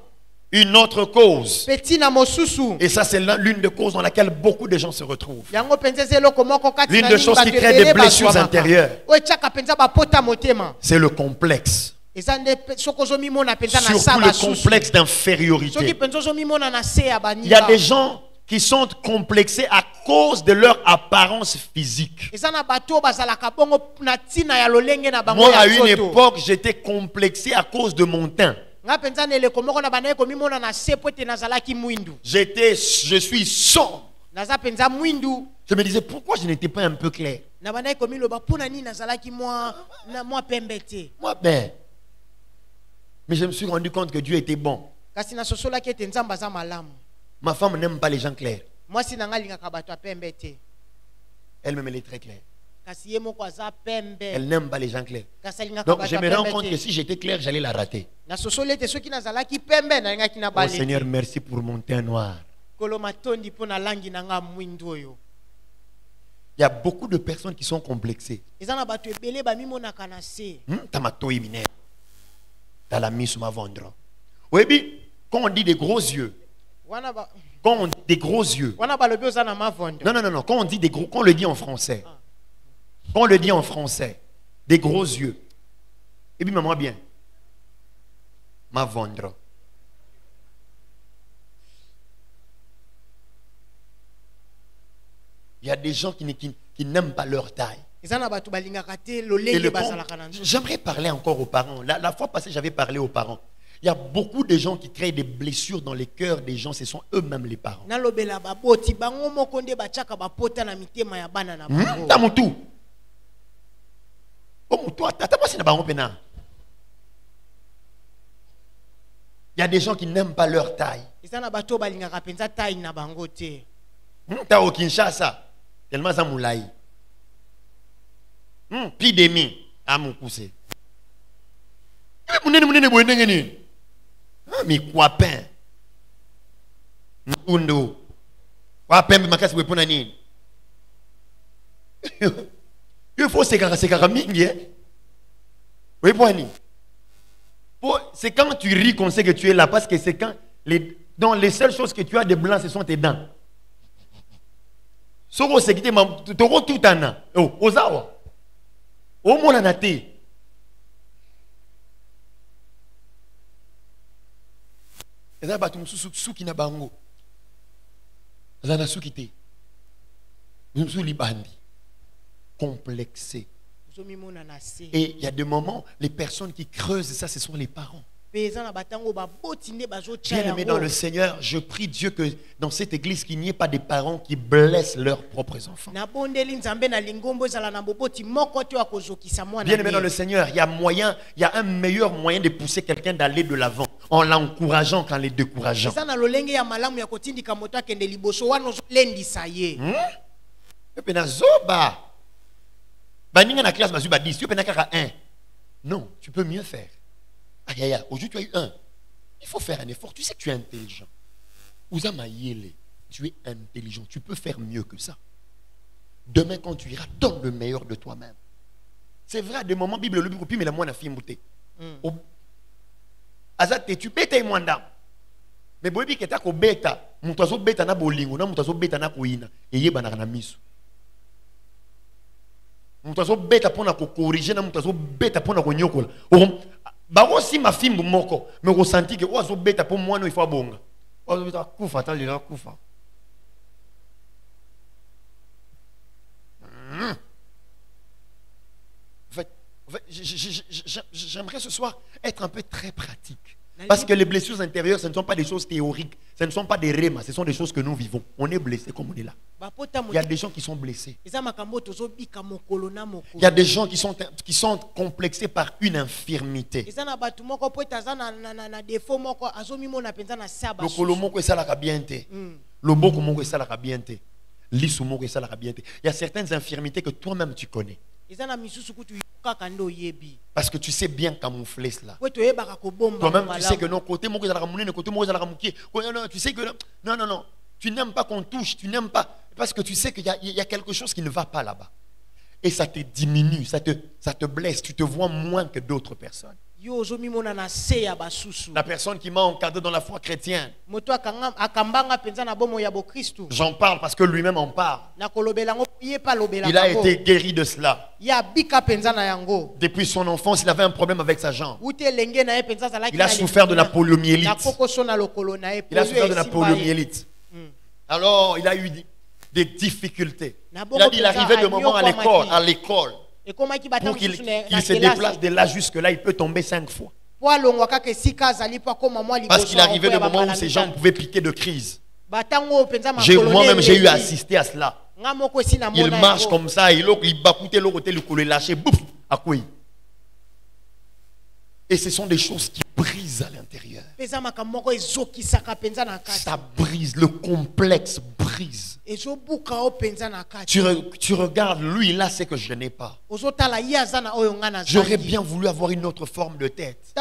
Une autre cause, Peti na mosusu. et ça c'est l'une des causes dans laquelle beaucoup de gens se retrouvent. Yango penza eloko moko kati L'une na des nini choses qui bato crée ebele des blessures bazwamaka. intérieures. O etchaka penza bapota motema. C'est le complexe. Eza nde soko zomimona penza na Surtout saba le susu. complexe Soki d'infériorité. penza zomimona na se ya baninga. Il y a des gens qui sont complexés à cause de leur apparence physique. Eza na bato bazalaka bongo na tina ya lolenge na bango Moi, ya à une nzoto. époque, j'étais complexé à cause de mon teint. Nga penza na eleko moko na banaye komimona na se po ete nazalaki mwindu. Je suis sombre. Naza penza mwindu. Je me disais, pourquoi je n'étais pas un peu clair? Na banaye komiloba mpona nini nazalaki mwa pembe te. Moi, ben. Mais je me suis rendu compte que Dieu était bon. Kasi nasosolaki ete nzambe aza malamu. Ma femme n'aime pas les gens clairs. Mwasi na nga alingaka bato ya pembe te. Elle-même, elle est très claire. Kasi ye moko aza pembe. Elle n'aime pas les gens clairs. Kasi alingaka Donc, bato je ya me rends pembe compte que te. si j'étais clair, j'allais la rater. Nasosoli ete soki nazalaki pembe nalingaki na Oh bale Seigneur, te. merci pour mon teint noir. Kolo matondi mpo na langi na nga mwindu oyo. Il y a beaucoup de personnes qui sont complexées. eza na bato ebele bamimonaka na se Tamatoi minere. Dans la mise ma vendre. Oui, bien, quand on dit des gros yeux, wana ba quand on dit des gros yeux, wana balobi oza na mavondo non, quand on dit des gros, quand on le dit en français, quand on le dit en français, des gros yeux, et puis maman bien, ma vendre. Il y a des gens qui n'aiment pas leur taille. eza na bato balingaka te Et lolenge bazalaka na nzoto. j'aimerais parler encore aux parents. La fois passée, j'avais parlé aux parents. Il y a beaucoup de gens qui créent des blessures dans les cœurs des gens. Ce sont eux-mêmes les parents. nalobela baboti bango moko nde batiaka bapota na mitema ya bana na bango. Tamutu. Il y a des gens qui n'aiment pas leur taille. eza na bato balingaka penza tai na bango te. T'as au Kinshasa, tellement ça moulaï. Puis demi, à mon poussé. Mais quoi pain? Undo. Quoi pain, mais qu'est-ce que vous avez? Il faut se carrer. Oui, c'est quand tu ris qu'on sait que tu es là, parce que c'est quand dans les seules choses que tu as de blanc, ce sont tes dents. Soko sekite ma toko tutana. Oh, ozawa. O mona na te. Eza batu mususu suki na bango. Eza na suki te. Mususu libandi. Complexé. ozomimona na se. Et il y a des moments, les personnes qui creusent ça, ce sont les parents. Pe eza na batango baboti nde bazotia Bien aimé dans le Seigneur, je prie Dieu que dans cette église, qu'il n'y ait pas des parents qui blessent leurs propres enfants. nabondeli nzambe na lingombo ezala na boboti moko te akozokisa mwana. Bien aimé dans le Seigneur, il y a moyen, il y a un meilleur moyen de pousser quelqu'un d'aller de l'avant en l'encourageant qu'en les décourageant. eza na lolenge ya malamu ya kotindika moto akende liboso wana ozolendisa ye. Et puis na zoba. Baninga na classe mazuba 10, tu peux na kaka 1. Non, tu peux mieux faire. Aïe aïe, aujourd'hui tu as eu 1. Il faut faire un effort. Tu sais que tu es intelligent. Uzama yele, tu es intelligent. Tu peux faire mieux que ça. Demain, quand tu iras, donne le meilleur de toi-même. C'est vrai, à des moments, Bible, le Bible, mais la moine a fait mouter. Azate, tu bêtes et mwanda. Mais bobi que ta ko beta, mutazo beta na bolingo, na mutazo beta na koina, et yeba na misu. Mutazo beta pona ko corriger, na mutazo beta pona ko nyokola. Baro si ma fille moko, me ressenti que oazo beta pour moi, il faut bonga. Oazo beta kufa, tal ila kufa. En fait, j'aimerais ce soir être un peu très pratique. Parce que les blessures intérieures, ce ne sont pas des choses théoriques. Ce ne sont pas des rémas. Ce sont des choses que nous vivons. On est blessé comme on est là. Il y a des gens qui sont blessés. Il y a des gens qui sont complexés par une infirmité. Le kolomoko est salaka bien te. Le bokomoko est salaka bien te. L'isumoko est salaka bien te. Il y a certaines infirmités que toi-même tu connais. Parce que tu sais bien camoufler cela. Toi-même, tu sais que non, côté mon côté tu sais que non. Tu n'aimes pas qu'on touche, tu n'aimes pas. Parce que tu sais qu'il y a quelque chose qui ne va pas là-bas. Et ça te diminue, ça te blesse. Tu te vois moins que d'autres personnes. La personne qui m'a encadré dans la foi chrétienne. J'en parle parce que lui-même en parle. Il a été guéri de cela. Depuis son enfance, il avait un problème avec sa jambe. Il a souffert de la poliomyélite. Alors, il a eu des difficultés. Il a dit qu'il arrivait de moment à l'école. Pour qu'il se déplace de là jusque-là, il peut tomber 5 fois. Parce qu'il arrivait de moment où ses jambes pouvaient piquer de crise. Moi-même, j'ai eu à assister à cela. Il marche comme ça, il bat côté le côté, le lâché, bouf, à quoi? Et ce sont des choses qui brisent à l'intérieur. Ça brise, le complexe brise. Tu regardes, lui, là, c'est que je n'ai pas. J'aurais bien voulu avoir une autre forme de tête.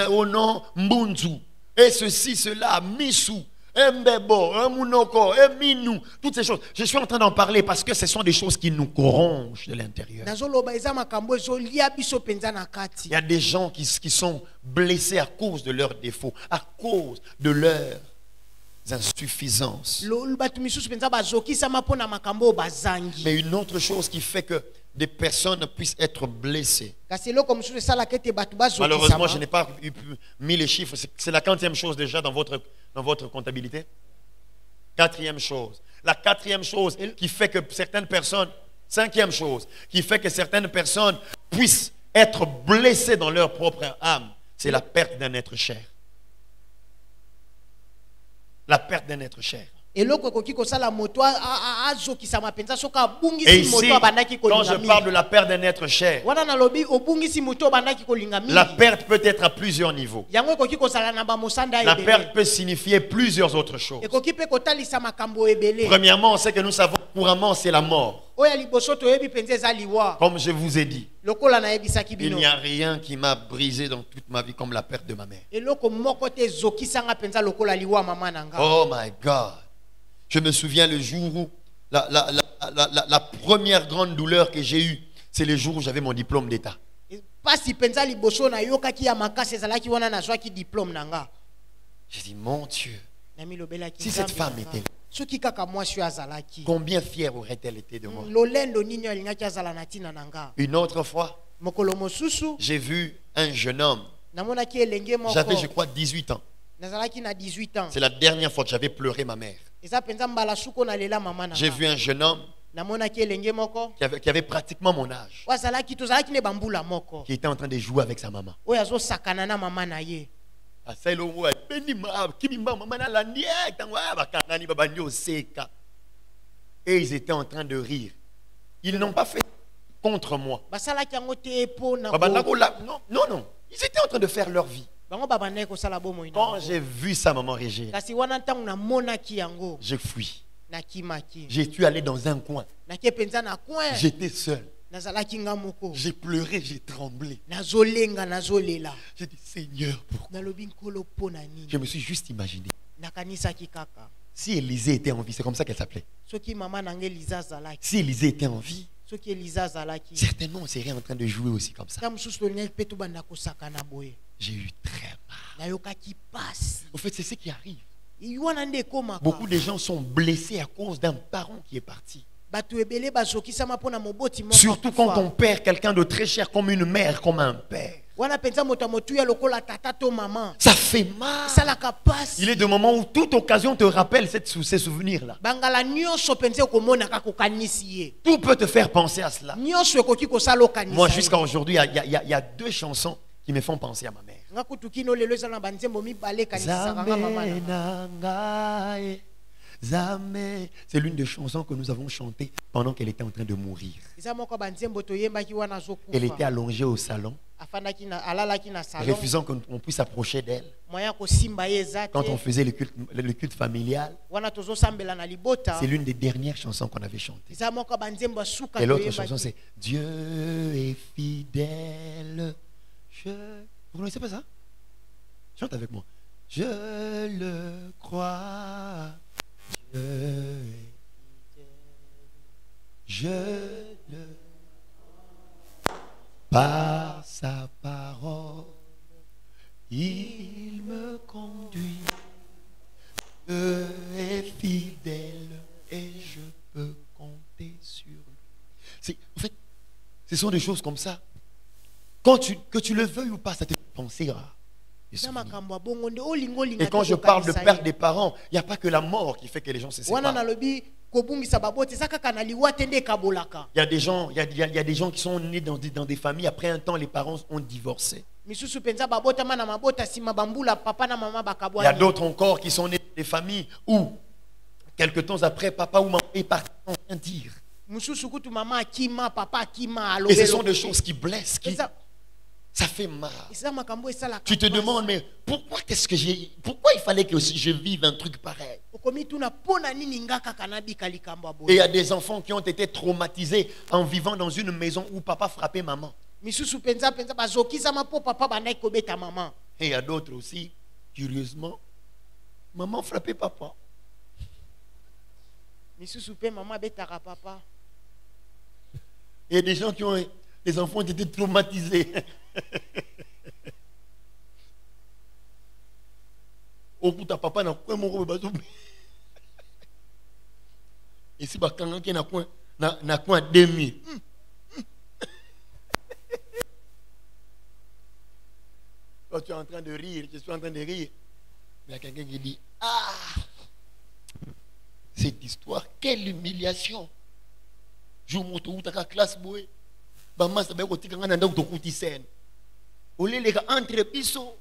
Oh non, Mbunzu. Et ceci, cela, Missou. Mbebo, Munoko, Minou, toutes ces choses. Je suis en train d'en parler parce que ce sont des choses qui nous corrompent de l'intérieur. Il y a des gens qui sont blessés à cause de leurs défauts, à cause de leurs insuffisances. Mais une autre chose qui fait que des personnes puissent être blessées. Malheureusement, je n'ai pas mis les chiffres. C'est la 4e chose déjà dans votre comptabilité. 4e chose. La 4e chose qui fait que certaines personnes, 5e chose, qui fait que certaines personnes puissent être blessées dans leur propre âme, c'est la perte d'un être cher. La perte d'un être cher. Et ici, quand je parle de la perte d'un être cher, la perte peut être à plusieurs niveaux. La perte peut signifier plusieurs autres choses. Premièrement, on sait que nous savons couramment, c'est la mort. Comme je vous ai dit, il n'y a rien qui m'a brisé dans toute ma vie comme la perte de ma mère. Oh my God. Je me souviens le jour où la première grande douleur que j'ai eue, c'est le jour où j'avais mon diplôme d'État. J'ai dit, mon Dieu, si cette femme était là, combien fière aurait-elle été de moi? Une autre fois, j'ai vu un jeune homme. J'avais, je crois, 18 ans. C'est la dernière fois que j'avais pleuré ma mère. J'ai vu un jeune homme qui avait pratiquement mon âge, qui était en train de jouer avec sa maman. Et ils étaient en train de rire. Ils n'ont pas fait contre moi. Non. Ils étaient en train de faire leur vie. Quand j'ai vu sa maman réagir, j'ai fui. J'ai dû aller dans un coin. J'étais seul. J'ai pleuré, j'ai tremblé. J'ai dit, Seigneur, pourquoi? Je me suis juste imaginé. Si Élisée était en vie, c'est comme ça qu'elle s'appelait. Si Élisée était en vie, certainement on serait en train de jouer aussi comme ça. J'ai eu très mal. Au fait, c'est ce qui arrive. Beaucoup de gens sont blessés à cause d'un parent qui est parti. Surtout quand on perd quelqu'un de très cher, comme une mère, comme un père. Ça fait mal. Il est des moments où toute occasion te rappelle ces souvenirs-là. Tout peut te faire penser à cela. Moi, jusqu'à aujourd'hui, il y a 2 chansons qui me font penser à ma mère. Zame. C'est l'une des chansons que nous avons chantées pendant qu'elle était en train de mourir. Elle était allongée au salon, refusant qu'on puisse approcher d'elle. Quand on faisait le culte familial, c'est l'une des dernières chansons qu'on avait chantées. Et l'autre chanson, c'est Dieu est fidèle. Vous ne connaissez pas ça? Chante avec moi. Je le crois. Dieu est fidèle. Je le crois. Par sa parole, il me conduit. Dieu est fidèle et je peux compter sur lui. En fait, ce sont des choses comme ça. Que tu le veuilles ou pas, ça te fait penser à. Et quand je parle de perte des parents, il n'y a pas que la mort qui fait que les gens se séparent. Il y a des gens qui sont nés dans des familles, après un temps, les parents ont divorcé. Il y a d'autres encore qui sont nés dans des familles où, quelques temps après, papa ou maman est parti sans rien dire. Et ce sont des choses qui blessent, ça fait mal. Tu te demandes, mais pourquoi il fallait que je vive un truc pareil? Et il y a des enfants qui ont été traumatisés en vivant dans une maison où papa frappait maman. Et il y a d'autres aussi, curieusement, Maman frappait papa. misusu pe maman betaka papa. Il y a des gens qui ont... Les enfants ont été traumatisés. Au bout de papa, n'a pas mon bazou. Et si quelqu'un qui n'a quoi demi. Quand tu es en train de rire, je suis en train de rire. Il y a quelqu'un qui dit, ah, cette histoire, quelle humiliation. Je me retrouve dans la classe bouée. Maman, ça va être quand on a un petit scène. Au lieu de entre piso,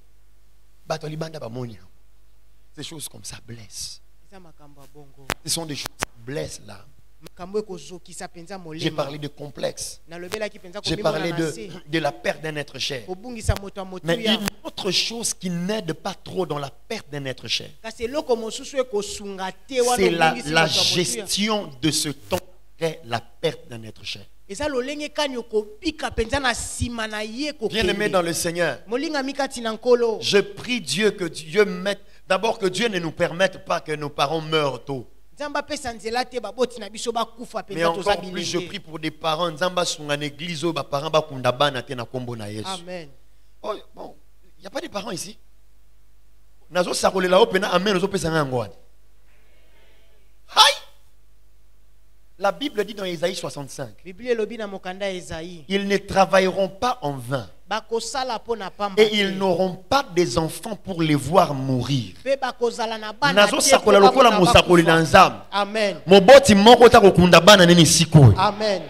ces choses comme ça blessent. Ce sont des choses qui blessent là. J'ai parlé de complexe. J'ai parlé de la perte d'un être cher. Mais une autre chose qui n'aide pas trop dans la perte d'un être cher, c'est la gestion de ce temps qu'est la perte d'un être cher. Bien-aimé dans le Seigneur, je prie Dieu que Dieu mette, d'abord que Dieu ne nous permette pas que nos parents meurent tôt. Mais encore plus, je prie pour des parents. Amen. Oh, bon, il n'y a pas de parents ici. La Bible dit dans Ésaïe 65, ils ne travailleront pas en vain. Et ils n'auront pas des enfants pour les voir mourir. Amen. Amen.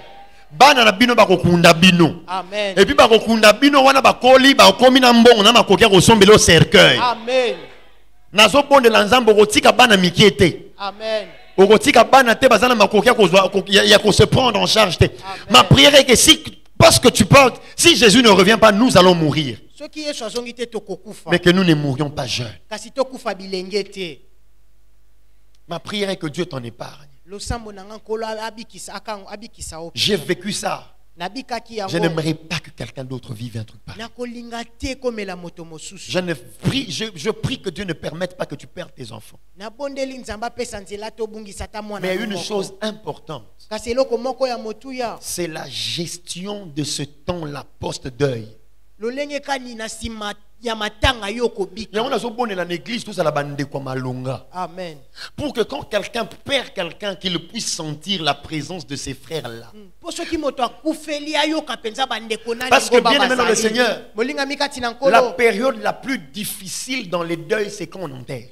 Bana na bino bakokunda bino. Amen. Et puis bakokunda bino wana bakoli bakomi na mbongo na makokia ko sombelo cercueil. Amen. Nazo bonde la nzambo kotika bana mikiete. Amen. Okotika bana te bazana makokia ko ya ko se prendre en charge te. Ma prière est que si parce que tu parles, si Jésus ne revient pas, nous allons mourir. Mais que nous ne mourions pas jeunes. Ma prière est que Dieu t'en épargne. J'ai vécu ça. Je n'aimerais pas que quelqu'un d'autre vive un truc pareil. Je prie que Dieu ne permette pas que tu perdes tes enfants. Mais une chose importante, c'est la gestion de ce temps-là post-deuil. Amen. Pour que quand quelqu'un perd quelqu'un, qu'il puisse sentir la présence de ses frères là. Parce que bien aimé dans le Seigneur, la période la plus difficile dans les deuils, c'est quand on enterre.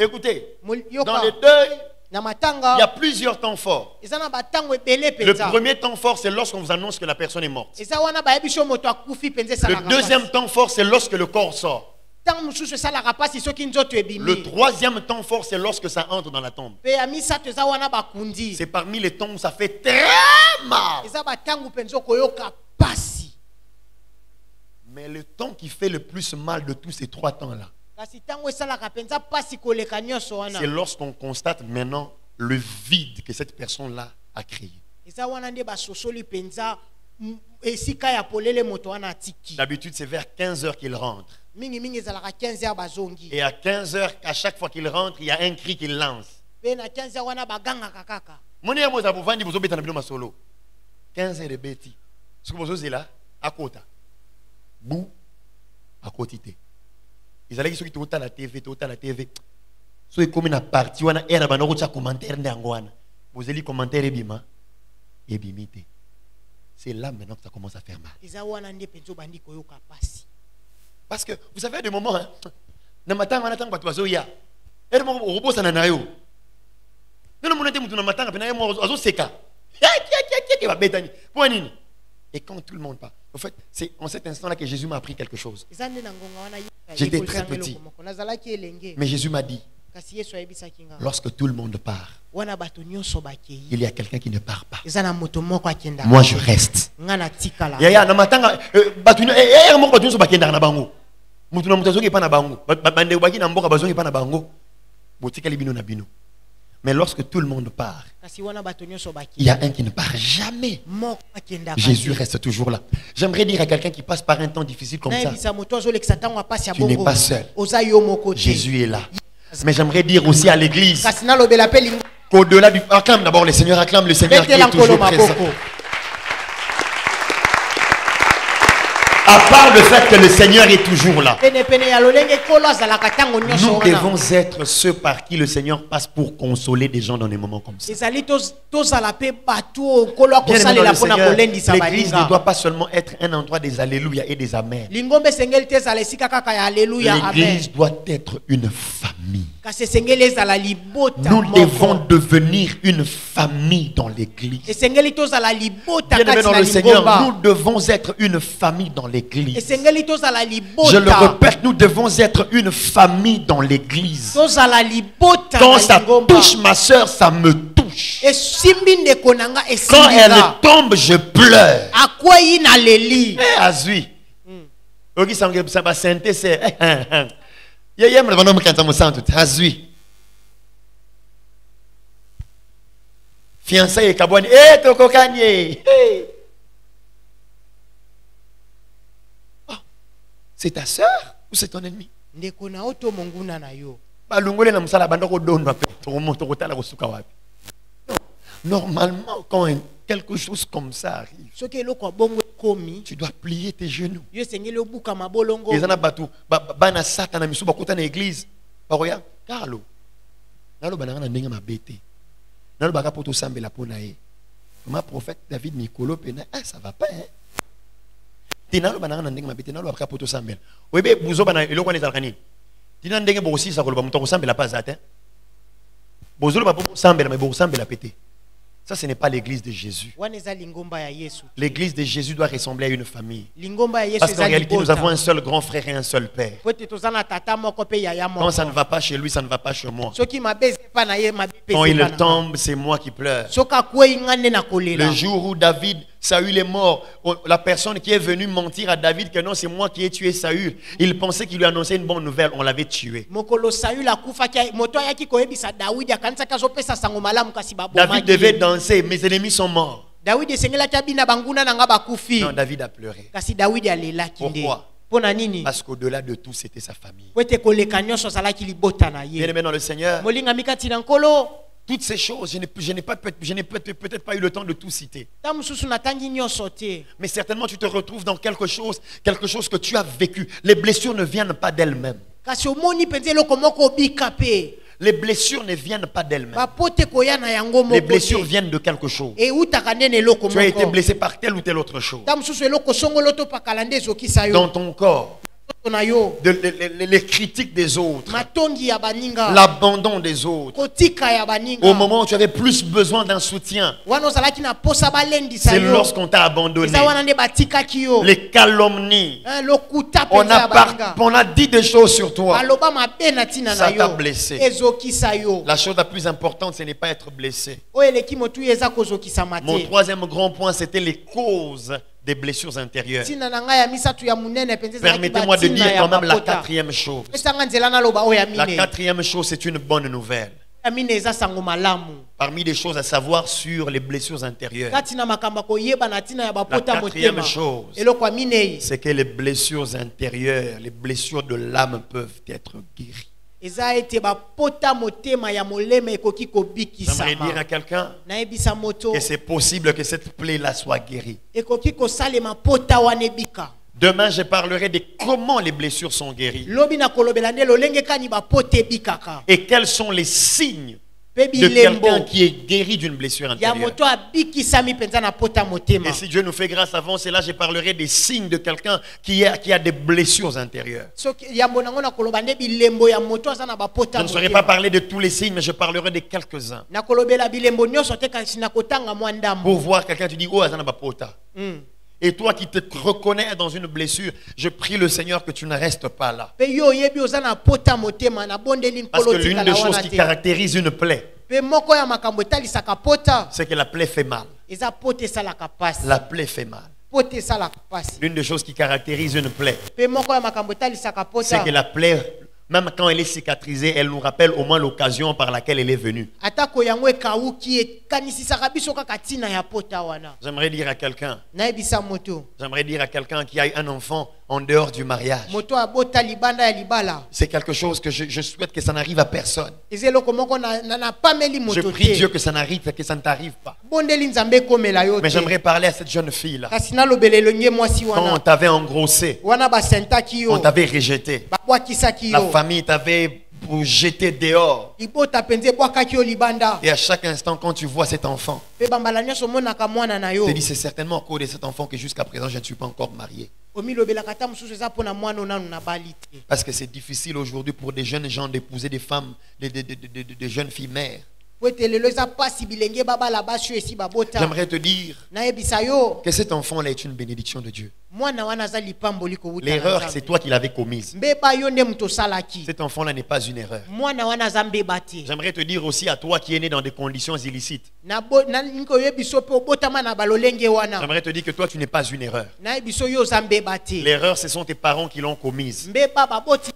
Écoutez, dans les deuils, il y a plusieurs temps forts. Le premier temps fort, c'est lorsqu'on vous annonce que la personne est morte. Le deuxième temps fort, c'est lorsque le corps sort. Le troisième temps fort, c'est lorsque ça entre dans la tombe. C'est parmi les temps où ça fait très mal. Mais le temps qui fait le plus mal de tous ces trois temps-là, c'est lorsqu'on constate maintenant le vide que cette personne-là a créé. D'habitude, c'est vers 15h qu'il rentre. Et à 15h, à chaque fois qu'il rentre, il y a un cri qu'il lance. 15h de bêtis. Ce que vous avez là, à côté. Bou, à côté. Ils allaient ceux qui étaient à la TV, ceux qui ont parti, on a un commentaire d'angouane. Vous avez commentaire et bima, et bimité. C'est là maintenant que ça commence à faire mal. Parce que vous savez, à des moments, dans matin, on attend pas toi, zoya. Et le moment où on repose en anayo. Dans le moment où on attend, on a seka. Et quand tout le monde part, en fait, c'est en cet instant-là que Jésus m'a appris quelque chose. J'étais très petit. Mais Jésus m'a dit, lorsque tout le monde part, il y a quelqu'un qui ne part pas. Moi, je reste. Mais lorsque tout le monde part, kasi wana bato nyonso baki il y a un qui ne part jamais. moko akendaka Jésus te. reste toujours là. J'aimerais dire à quelqu'un qui passe par un temps difficile comme ça, nayebisa moto azolekisa ntango apasi ya tu n'es bongo pas seul. oza yo moko te. Jésus est là. Mais j'aimerais dire aussi à l'église kasi nalobela mpe lingo qu'au-delà du... Acclame d'abord le Seigneur, acclame le Seigneur qui betela est toujours nkolo présent. maboko. À part le fait que le Seigneur est toujours là, penepene ya lolenge nkolo azalaka ntango nyonso nous wana. devons être ceux par qui le Seigneur passe pour consoler des gens dans des moments comme ça. ezali tozala mpe bato oyo nkolo Bien aimé dans akosalela le mpona Seigneur, kolendisa l'église ne baninga. doit pas seulement être un endroit des alléluia et des amens. lingombe esengeli te ezala esika kaka ya aleluya amen. L'église doit être une famille. kasi esengeli ezala libota Nous devons moko. devenir une famille dans l'église. esengeli tozala libota Bien aimé kati dans na le Seigneur, nous lingomba. devons être une famille dans l'église. esengeli tozala Je le libota. répète, nous devons être une famille dans l'église. tozala libota Quand na ça lingomba. touche ma soeur, ça me touche. esimbi ndeko nanga Quand elle esimbinga. tombe, je pleure. akwei na leli. Azui. Ogi sange saba sente se. Yeye mwana bana mukanta musantu. Azui. Fiançailles et kabwani. Toko kanye. C'est ta soeur ou c'est ton ennemi? ndeko na oto monguna na yo. Balungole na musala banda ko dondwa pe. Toko tala ko suka wapi. Normalement, quand quelque chose comme ça arrive, soki eloko bongo ekomi tu dois plier tes genoux. yo esengeli obuka mabolongo. Ezana batu bana sata na misu bakota na église. Baroya Carlo. Nalo bananga na ndenge mabete. Nalo baka poto sambela pona ye. Ma prophète David Nicolo pena ça va pas hein. Tinalo bananga na ndenge mabete nalo baka poto sambela. Oyebe buzo bana eloko ne zalkani. Tina ndenge bosi sa koloba muto ko sambela pas zate. Bozolo ba sambela mais bo sambela pété. Ça, ce n'est pas l'église de Jésus. wana eza lingomba ya yesu. L'église de Jésus doit ressembler à une famille. lingomba ya yesu Parce qu'en eza réalité, nous avons un libota. seul grand frère et un seul père. po ete toza na tata moko mpe yaya Quand ça ne moko. va pas chez lui, ça ne va pas chez moi. soki mabe eza epa na ye mabe mpe Quand eza il epa na nga. tombe, c'est moi qui pleure. soki akwei nga nde na kolela. Le jour où David, Saül est mort, la personne qui est venue mentir à David que non, c'est moi qui ai tué Saül, il pensait qu'il lui annonçait une bonne nouvelle, on l'avait tué. mokolo sayula akufaki moto ayaki koyebisa dawidi akanisaki azopesa sango malamu kasi David babomaki devait ye. danser, mes ennemis sont morts. dawidi esengelaki abina banguna na nga bakufi. Non, David a pleuré. kasi dawidi alelaki nde. Pourquoi? mpo na nini? Parce qu'au-delà de tout, c'était sa famille. po ete koleka nyonso azalaki libota na Bien ye. aimé dans le Seigneur, molingami kati na nkolo. toutes ces choses, je n'ai peut-être pas eu le temps de tout citer. ta mosusu natangi nyonso te. Mais certainement tu te retrouves dans quelque chose que tu as vécu. Les blessures ne viennent pas d'elles-mêmes. kasi omoni mpenza eloko moko obika pe. Les blessures ne viennent pas d'elles-mêmes. bapote koya na yango Les moko blessures te. viennent de quelque chose. eutaka nde na eloko Tu as été moko. blessé par telle ou telle autre chose. ta mosusu eloko songolo topakala nde ezokisa Dans yo. ton corps, na yo. les critiques des autres, matongi ya baninga. l'abandon des autres. kotika ya baninga. Au moment où tu avais plus besoin d'un soutien, wana ozalaki na posa balendisa c'est yo. lorsqu'on t'a abandonné. eza wana nde batikaki yo. Les calomnies. lokuta On mpenza ya baninga. a dit des choses sur toi. baloba mabe na ntina Ça na t'a yo. blessé. ezokisa yo. La chose la plus importante, ce n'est pas être blessé. oyo eleki motu eza kozokisama Mon te. troisième grand point, c'était les causes des blessures intérieures. ntina na ngai ya misatu ya monene mpenza ezalaki Permettez-moi de batina dire ya quand même la mapota. quatrième chose. pesanga nzela naloba oyo ya La mine. quatrième chose, c'est une bonne nouvelle. ya mine eza sango malamu. Parmi les choses à savoir sur les blessures intérieures, kati na makambo ya koyeba na ntina ya bapota La quatrième motema. chose. eloko ya minei c'est que les blessures intérieures, les blessures de l'âme peuvent être guéries. eza ete bapota motema ya molema ekoki J'aimerais dire à kobikisama. quelqu'un nayebisa moto que c'est possible que cette plaie-là soit guérie. ekoki kosalema pota wana ebika. Demain, je parlerai de comment les blessures sont guéries lobi na kolobela nde lolenge kani bapota ebikaka. et quels sont les signes mpe de quelqu'un bilembo qui est guéri d'une blessure ya intérieure. moto abikisami mpenza na pota motema. Et si Dieu nous fait grâce avant cela, je parlerai des signes de quelqu'un qui a des blessures intérieures. soki yambo nango na koloba nde bilembo ya moto aza na Je bapota ne saurais pas motema. parler de tous les signes, mais je parlerai de quelques-uns. na kolobela bilembo nyonso te kasi na kotanga mwa ndambo. Pour voir quelqu'un, tu dis, oh, Azana Bapota. Mm. Et toi qui te reconnais dans une blessure, je prie le Seigneur que tu ne restes pas là. mpe yo oyebi oza na pota motema na bondeli Parce que nkolo l'une tikala des choses wana qui te. caractérise une plaie, mpe moko ya makambo etalisaka pota c'est que la plaie fait mal. eza pota esalaka pasi. La plaie fait mal. pota esalaka pasi. L'une des choses qui caractérise une plaie, mpe moko ya makambo etalisaka c'est que pota la plaie même quand elle est cicatrisée, elle nous rappelle au moins l'occasion par laquelle elle est venue. atako yango ekauki ekanisisaka biso kaka ntina ya pota wana. J'aimerais dire à quelqu'un, Nayebisa moto qui a eu un enfant en dehors du mariage. moto abota libanda ya libala C'est quelque chose que je souhaite que ça n'arrive à personne. eza eloko moko na pameli Je moto prie Dieu te que ça n'arrive, que ça ne t'arrive pas. bondeli nzambe ekomela yo Mais te j'aimerais parler à cette jeune fille-là. kasi nalobela elongi mwasi Quand on wana t'avait engrossé, wana basentaki on yo t'avait rejeté. babwakisaki La yo famille t'avait jeté dehors. libota mpenza ebwakaki yo libanda Et à chaque instant, quand tu vois cet enfant, mpe bambala nyonso omonaka mwana na yo tu te dis, c'est certainement à cause de cet enfant que jusqu'à présent, je ne suis pas encore marié. omilobelaka ata mosusu eza mpo na mwana onanu na bali te Parce que c'est difficile aujourd'hui pour des jeunes gens d'épouser des femmes, des jeunes filles mères. po ete lelo eza mpasi bilenge babala basi oyo esi babota J'aimerais te dire nayebisa yo que cet enfant-là est une bénédiction de Dieu. mwana wana aza lipamboli kowuta na L'erreur, Nzambe. c'est toi qui l'avais commise. mbeba yo nde moto osalaki Cet enfant-là n'est pas une erreur. mwana wana aza mbeba te J'aimerais te dire aussi à toi qui es né dans des conditions illicites. nalingi oyebi so mpe obotama na balolenge wana J'aimerais te dire que toi, tu n'es pas une erreur. nayebi so yo oza mbeba te L'erreur, ce sont tes parents qui l'ont commise. mbeba baboti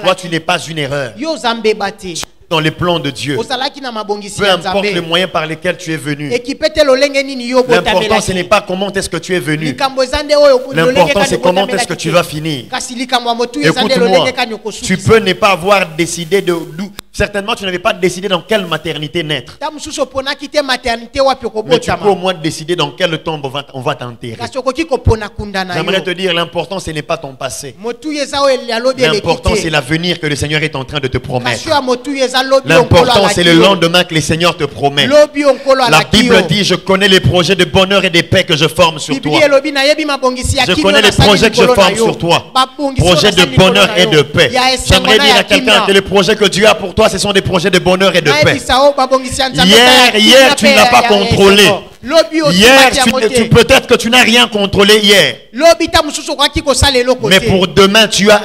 Toi, tu n'es pas une erreur. yo oza mbeba te Dans les plans de Dieu. ozalaki na mabongisi Peu ya importe le nzambe moyen par lequel tu es venu. ekipe te lolenge nini yo L'important, ce n'est obotamelaki pas comment est-ce que tu es venu. likambo eza nde oyo lolenge L'important, kani c'est comment est-ce obotamelaki que tu te. vas finir. kasi likambo ya motu eza nde Écoute-moi, lolenge kani tu okosukisa peux ne pas avoir décidé d'où. Certainement, tu n'avais pas décidé dans quelle maternité naître. ta mosusu oponaki te maternité wapi Mais tu peux au okobotama moins décider dans quelle tombe on va t'enterrer. kasi okoki kopona kunda na J'aimerais te yo dire, l'important, ce n'est pas ton passé. motu eza oyo alobi eleki L'important, c'est te l'avenir que le Seigneur est en train de te kasi promettre. ya motu eza lobi onkolo L'important, c'est le alaki yo. lendemain que le Seigneur te promet. lobi onkolo La alaki Bible yo dit, je connais les projets de bonheur et de paix que je forme sur toi. biblia elobi nayebi mabongisi ya Je kimio connais les nasali projets que je likolo na forme yo. sur toi. Babongisi oyo Projets de nasali likolo bonheur na et yo. de paix. Ya esengo J'aimerais na dire ya à quelqu'un kimia. que les projets que Dieu a pour toi, ce sont des projets de bonheur et de paix. nayebisa o babongisi ya nzambe Hier, eza ya hier, kimia tu pe ne l'as ya- pas ya contrôlé. esengo. lobi Hier, osimaki yango te peut-être que tu n'as rien contrôlé hier. lobi ta mosusu okokaki kosala eloko Mais te pour demain, tu as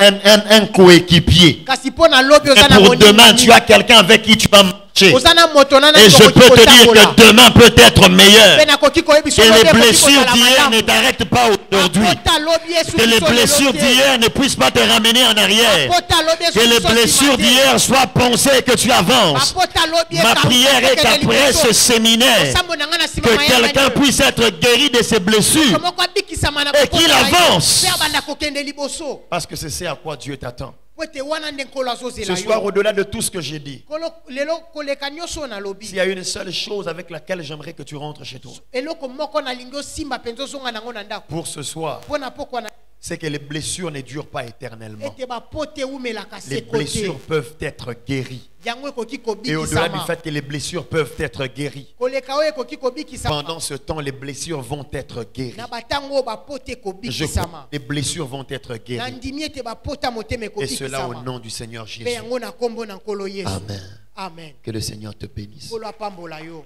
un coéquipier. kasi mpo na lobi Et oza na pour demain, moningani. tu as quelqu'un avec qui tu vas marcher. oza na moto na Et je okoki peux te dire kotambola. que demain peut être meilleur. Mpe nakoki koyebisa Que lobi les ekoki blessures kozala d'hier malamu. ne t'arrêtent pas aujourd'hui. Apota lobi esuki Que les so lelo blessures te. d'hier ne puissent pas te ramener en arrière. Apota lobi Que esuki les so nsima blessures te. d'hier soient pensées et que tu avances. Apota lobi Ma ekamuka prière est kokende qu'après liboso. ce séminaire, Osambo na nga na nsima que mayanga quelqu'un nde. puisse être guéri de ses blessures. Moto moko abikisama na Et kokota qu'il na ye. avance. Mpe abanda kokende liboso Parce que c'est ce à quoi Dieu t'attend. po ete wana nde nkolo azozela Ce soir, yo au-delà de tout ce que j'ai dit, Kolo- lelo koleka nyonso oyo nalobi s'il y a une seule chose avec laquelle j'aimerais que tu rentres chez toi, eloko moko nalingi osimba mpenza ozonga nango na ndako pour ce soir, mpo na pokwa na c'est que les blessures ne durent pas éternellement. ete bapo te eumelaka Les seko te blessures peuvent être guéries. yango ekoki Et au-delà du kobikisama fait que les blessures peuvent être guéries, koleka oyo ekoki kobikisama pendant ce temps, les blessures vont être guéries. na batango oyo bapo te Je crois kobikisama que les blessures vont être guéries. nandimi ete bapota motema Et cela au ekobikisama nom du Seigneur mpe Jésus. yango na nkombo na nkolo yesu Amen. amen Que le Seigneur te bénisse. nkolo apambola yo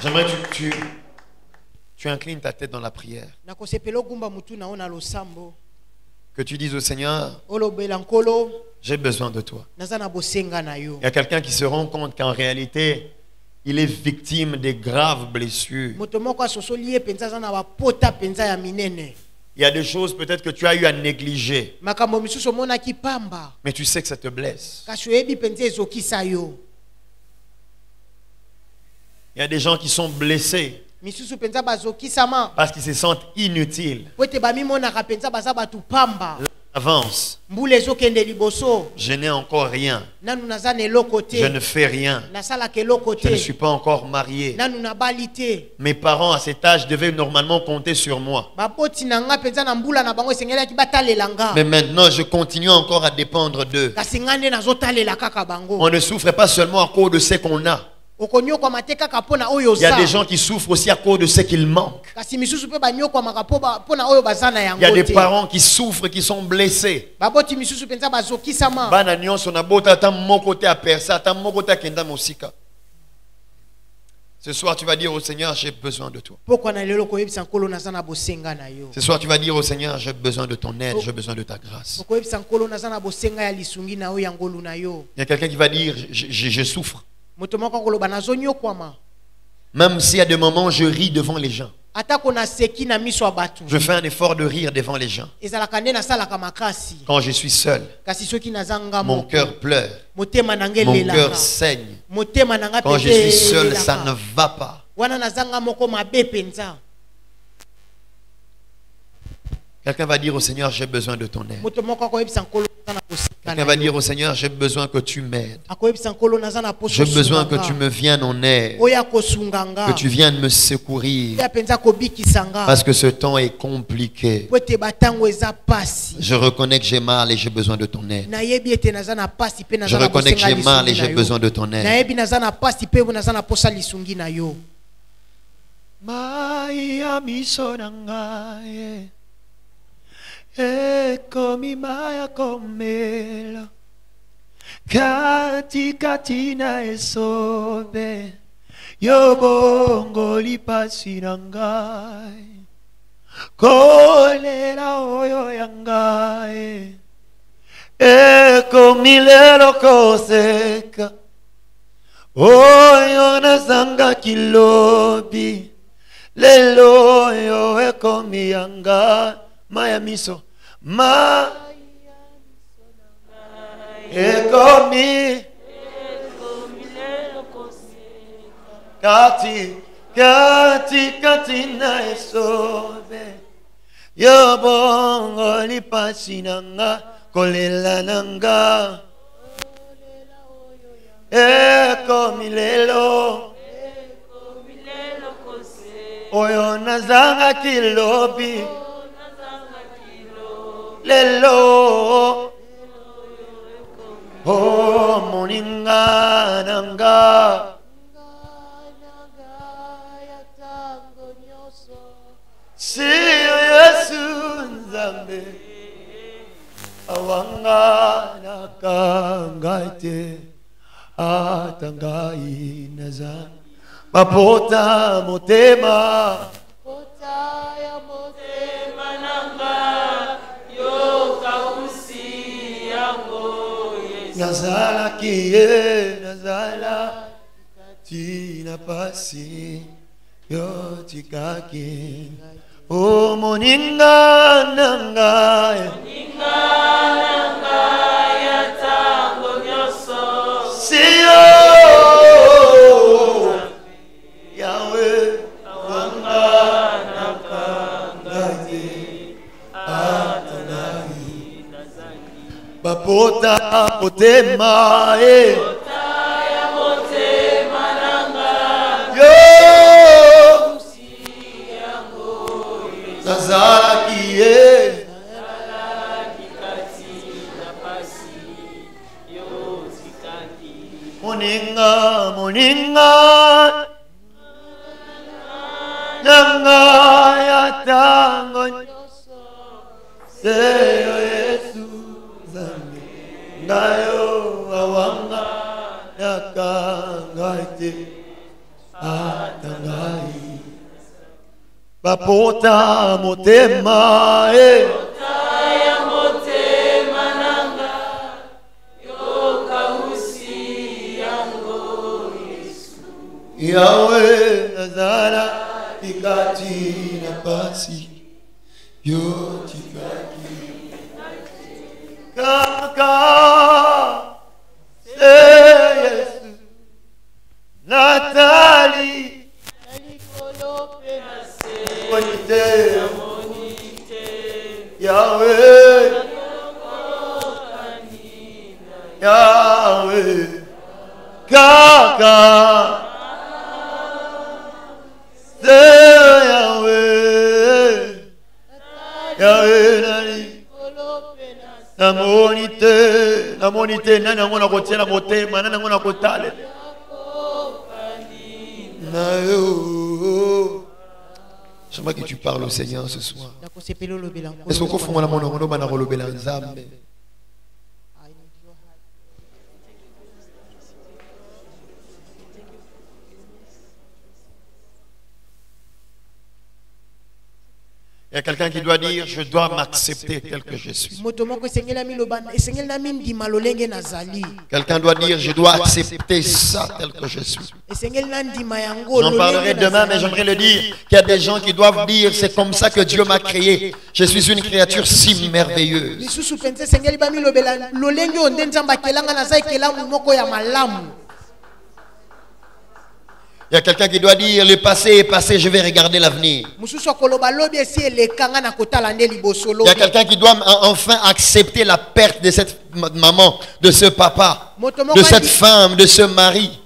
J'aimerais que tu inclines ta tête dans la prière. nakosepela ogumba mutu na yo na losambo Que tu dises au Seigneur, olobela nkolo j'ai besoin de toi. naza na bosenga na yo Il y a quelqu'un qui se rend compte qu'en réalité, il est victime de graves blessures. moto moko asosoli ye mpenza aza na bapota mpenza ya minene Il y a des choses peut-être que tu as eu à négliger, makambo misusu omonaki pamba mais tu sais que ça te blesse. kasi oyebi mpenza ezokisa yo Il y a des gens qui sont blessés misusu mpenza bazokisama parce qu'ils se sentent inutiles. po ete bamimonaka mpenza baza bato pamba Avance, mbula ezokende liboso je n'ai encore rien. nanu naza na eloko Je ne te fais rien. nasalaka eloko Je ne te suis pas encore marié. nanu nabali te Mes parents à cet âge devaient normalement compter sur moi. baboti na nga mpenza na mbula na bango esengelaki batalela nga Mais maintenant, je continue encore à dépendre d'eux. kasi nga nde nazotalela kaka bango On ne souffre pas seulement à cause de ce qu'on a. okonyokwama te kaka mpo na oyo Il y a oza des gens qui souffrent aussi à cause de ce qu'il manque. kasi misusu mpe banyokwamaka mpo na oyo baza na Il y a yango des te parents qui souffrent, qui sont blessés. baboti misusu mpenza bazokisama Bana nyonso na bota ata moko te aperça, ata moko te akenda mosika. Ce soir, tu vas dire au Seigneur, j'ai besoin de toi. pokwa na lelo koyebisa nkolo naza na bosenga na yo Ce soir, tu vas dire au Seigneur, j'ai besoin de ton aide, j'ai besoin de ta grâce. okoyebisa nkolo naza na bosenga ya lisungi na yo ya ngolu na yo Il y a quelqu'un qui va dire, je souffre. moto moko akoloba nazonyokwama Même si à des moments je ris devant les gens. atako na seki na miso ya bato Je fais un effort de rire devant les gens. ezalaka nde nasalaka makasi Quand je suis seul, kasi soki naza nga mon moko cœur pleure. motema na nga Mon elelaka cœur saigne. motema na nga Quand je pete suis seul, elelaka. ça ne va pas. wana naza nga moko mabe penza Quelqu'un va dire au Seigneur, j'ai besoin de ton aide. moto moko akoyebisa nkolo naza na kosika Quelqu'un va dire au Seigneur, j'ai besoin que tu m'aides. akoyebisa nkolo naza na poso J'ai besoin que osunga tu nga. me viennes en aide. oyo akosunga nga Que tu viennes me secourir. oyo penza kobikisa nga Parce que ce temps est compliqué. po ete batango eza pasi Je reconnais que j'ai mal et j'ai besoin de ton aide. nayebi ete naza na pasi mpe Je naza na reconnais que bosenga j'ai mal et lisungi j'ai na besoin yo de ton aide. nayebi naza na pasi mpe naza na posa lisungi na yo Maya misonangaye ekomi maya komela kati na esobe yobongo lipasi na ngai kolela oyo ya ngai ekomi lelo koseka oyo nazanga kilobi lelo oyo ekomi ya ngai maya miso ma ekomi kati na esobe yobongo lipasi na nga kolela na nga ekomi lelo oyo nazanga kilobi lelo oh moninga nanga si Yesu nzambe awanga nakangate atangai naza mapota motema nazala kiye nazala tina pasi yo tikaki o moninga nanga ya tango nyoso siyo yawe wanga nakangati atanai bapota potema nazala kiye moninga nanga ya tango seyo Yesu zambi ngayo awanga yakangate atangai bapota motema Yahweh nazara tikati na pasi yo tikaki kaka Yesu Natali monite Yahweh Yahweh kaka namonite nani yango na kotia na motema nani yango na kotale na yo. J'aimerais que tu parles au Seigneur ce soir. Est-ce qu'on fait la mono bana kolobela nzambe? Il y a quelqu'un qui doit dire, je dois m'accepter tel que je suis. Quelqu'un doit dire, je dois accepter ça tel que je suis. J'en parlerai demain, mais j'aimerais le dire, qu'il y a des gens qui doivent dire, c'est comme ça que Dieu m'a créé. Je suis une créature si merveilleuse. Il y a quelqu'un qui doit dire, le passé est passé, je vais regarder l'avenir. Il y a quelqu'un qui doit enfin accepter la perte de cette maman, de ce papa, de cette femme, de ce mari.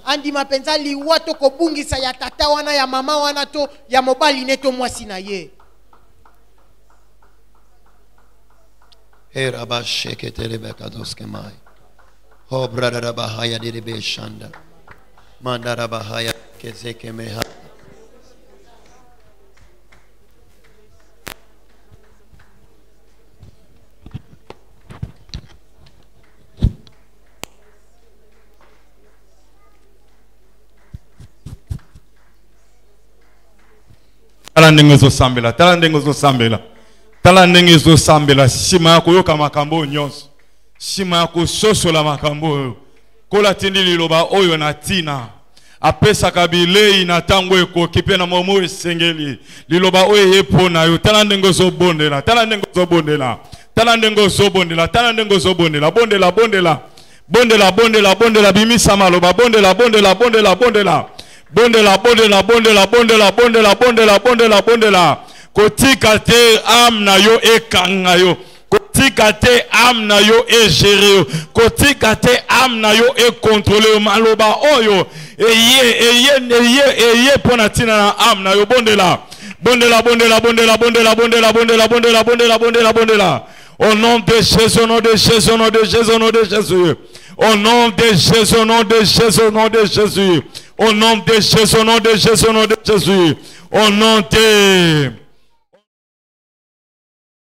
Mandarabahaya kezekemeha. Tala ndenge zosambela, tala ndenge zosambela. Tala ndenge zosambela, sima yako yoka makambo nyonso. Sima yako sosola makambo oyo. Kola tindi liloba oyo na tina. Apesa kabilei na tango ekoki pe na momo esengeli. Liloba oyo epona yo. Tala ndenge zobondela, tala ndenge zobondela. Tala ndenge zobondela, tala ndenge zobondela. Bondela, bondela. Bondela, bondela, bondela, bimisa maloba. Bondela, bondela, bondela, bondela. Bondela, bondela, bondela, bondela, bondela, bondela, bondela, bondela. Kotika te am na yo ekanga yo. Kotika te am na yo e géré yo. Kotika te am na yo e contrôlé yo. Maloba oyo eye pona tina na am na yo. Bondela, bondela, bondela, bondela, bondela, bondela, bondela, bondela, bondela, bondela, bondela. Au nom de Jésus, au nom de Jésus, au nom de Jésus, au nom de Jésus. Au nom de Jésus, au nom de Jésus, au nom de Jésus. Au nom de Jésus, au nom de Jésus, au nom de Jésus. Au nom de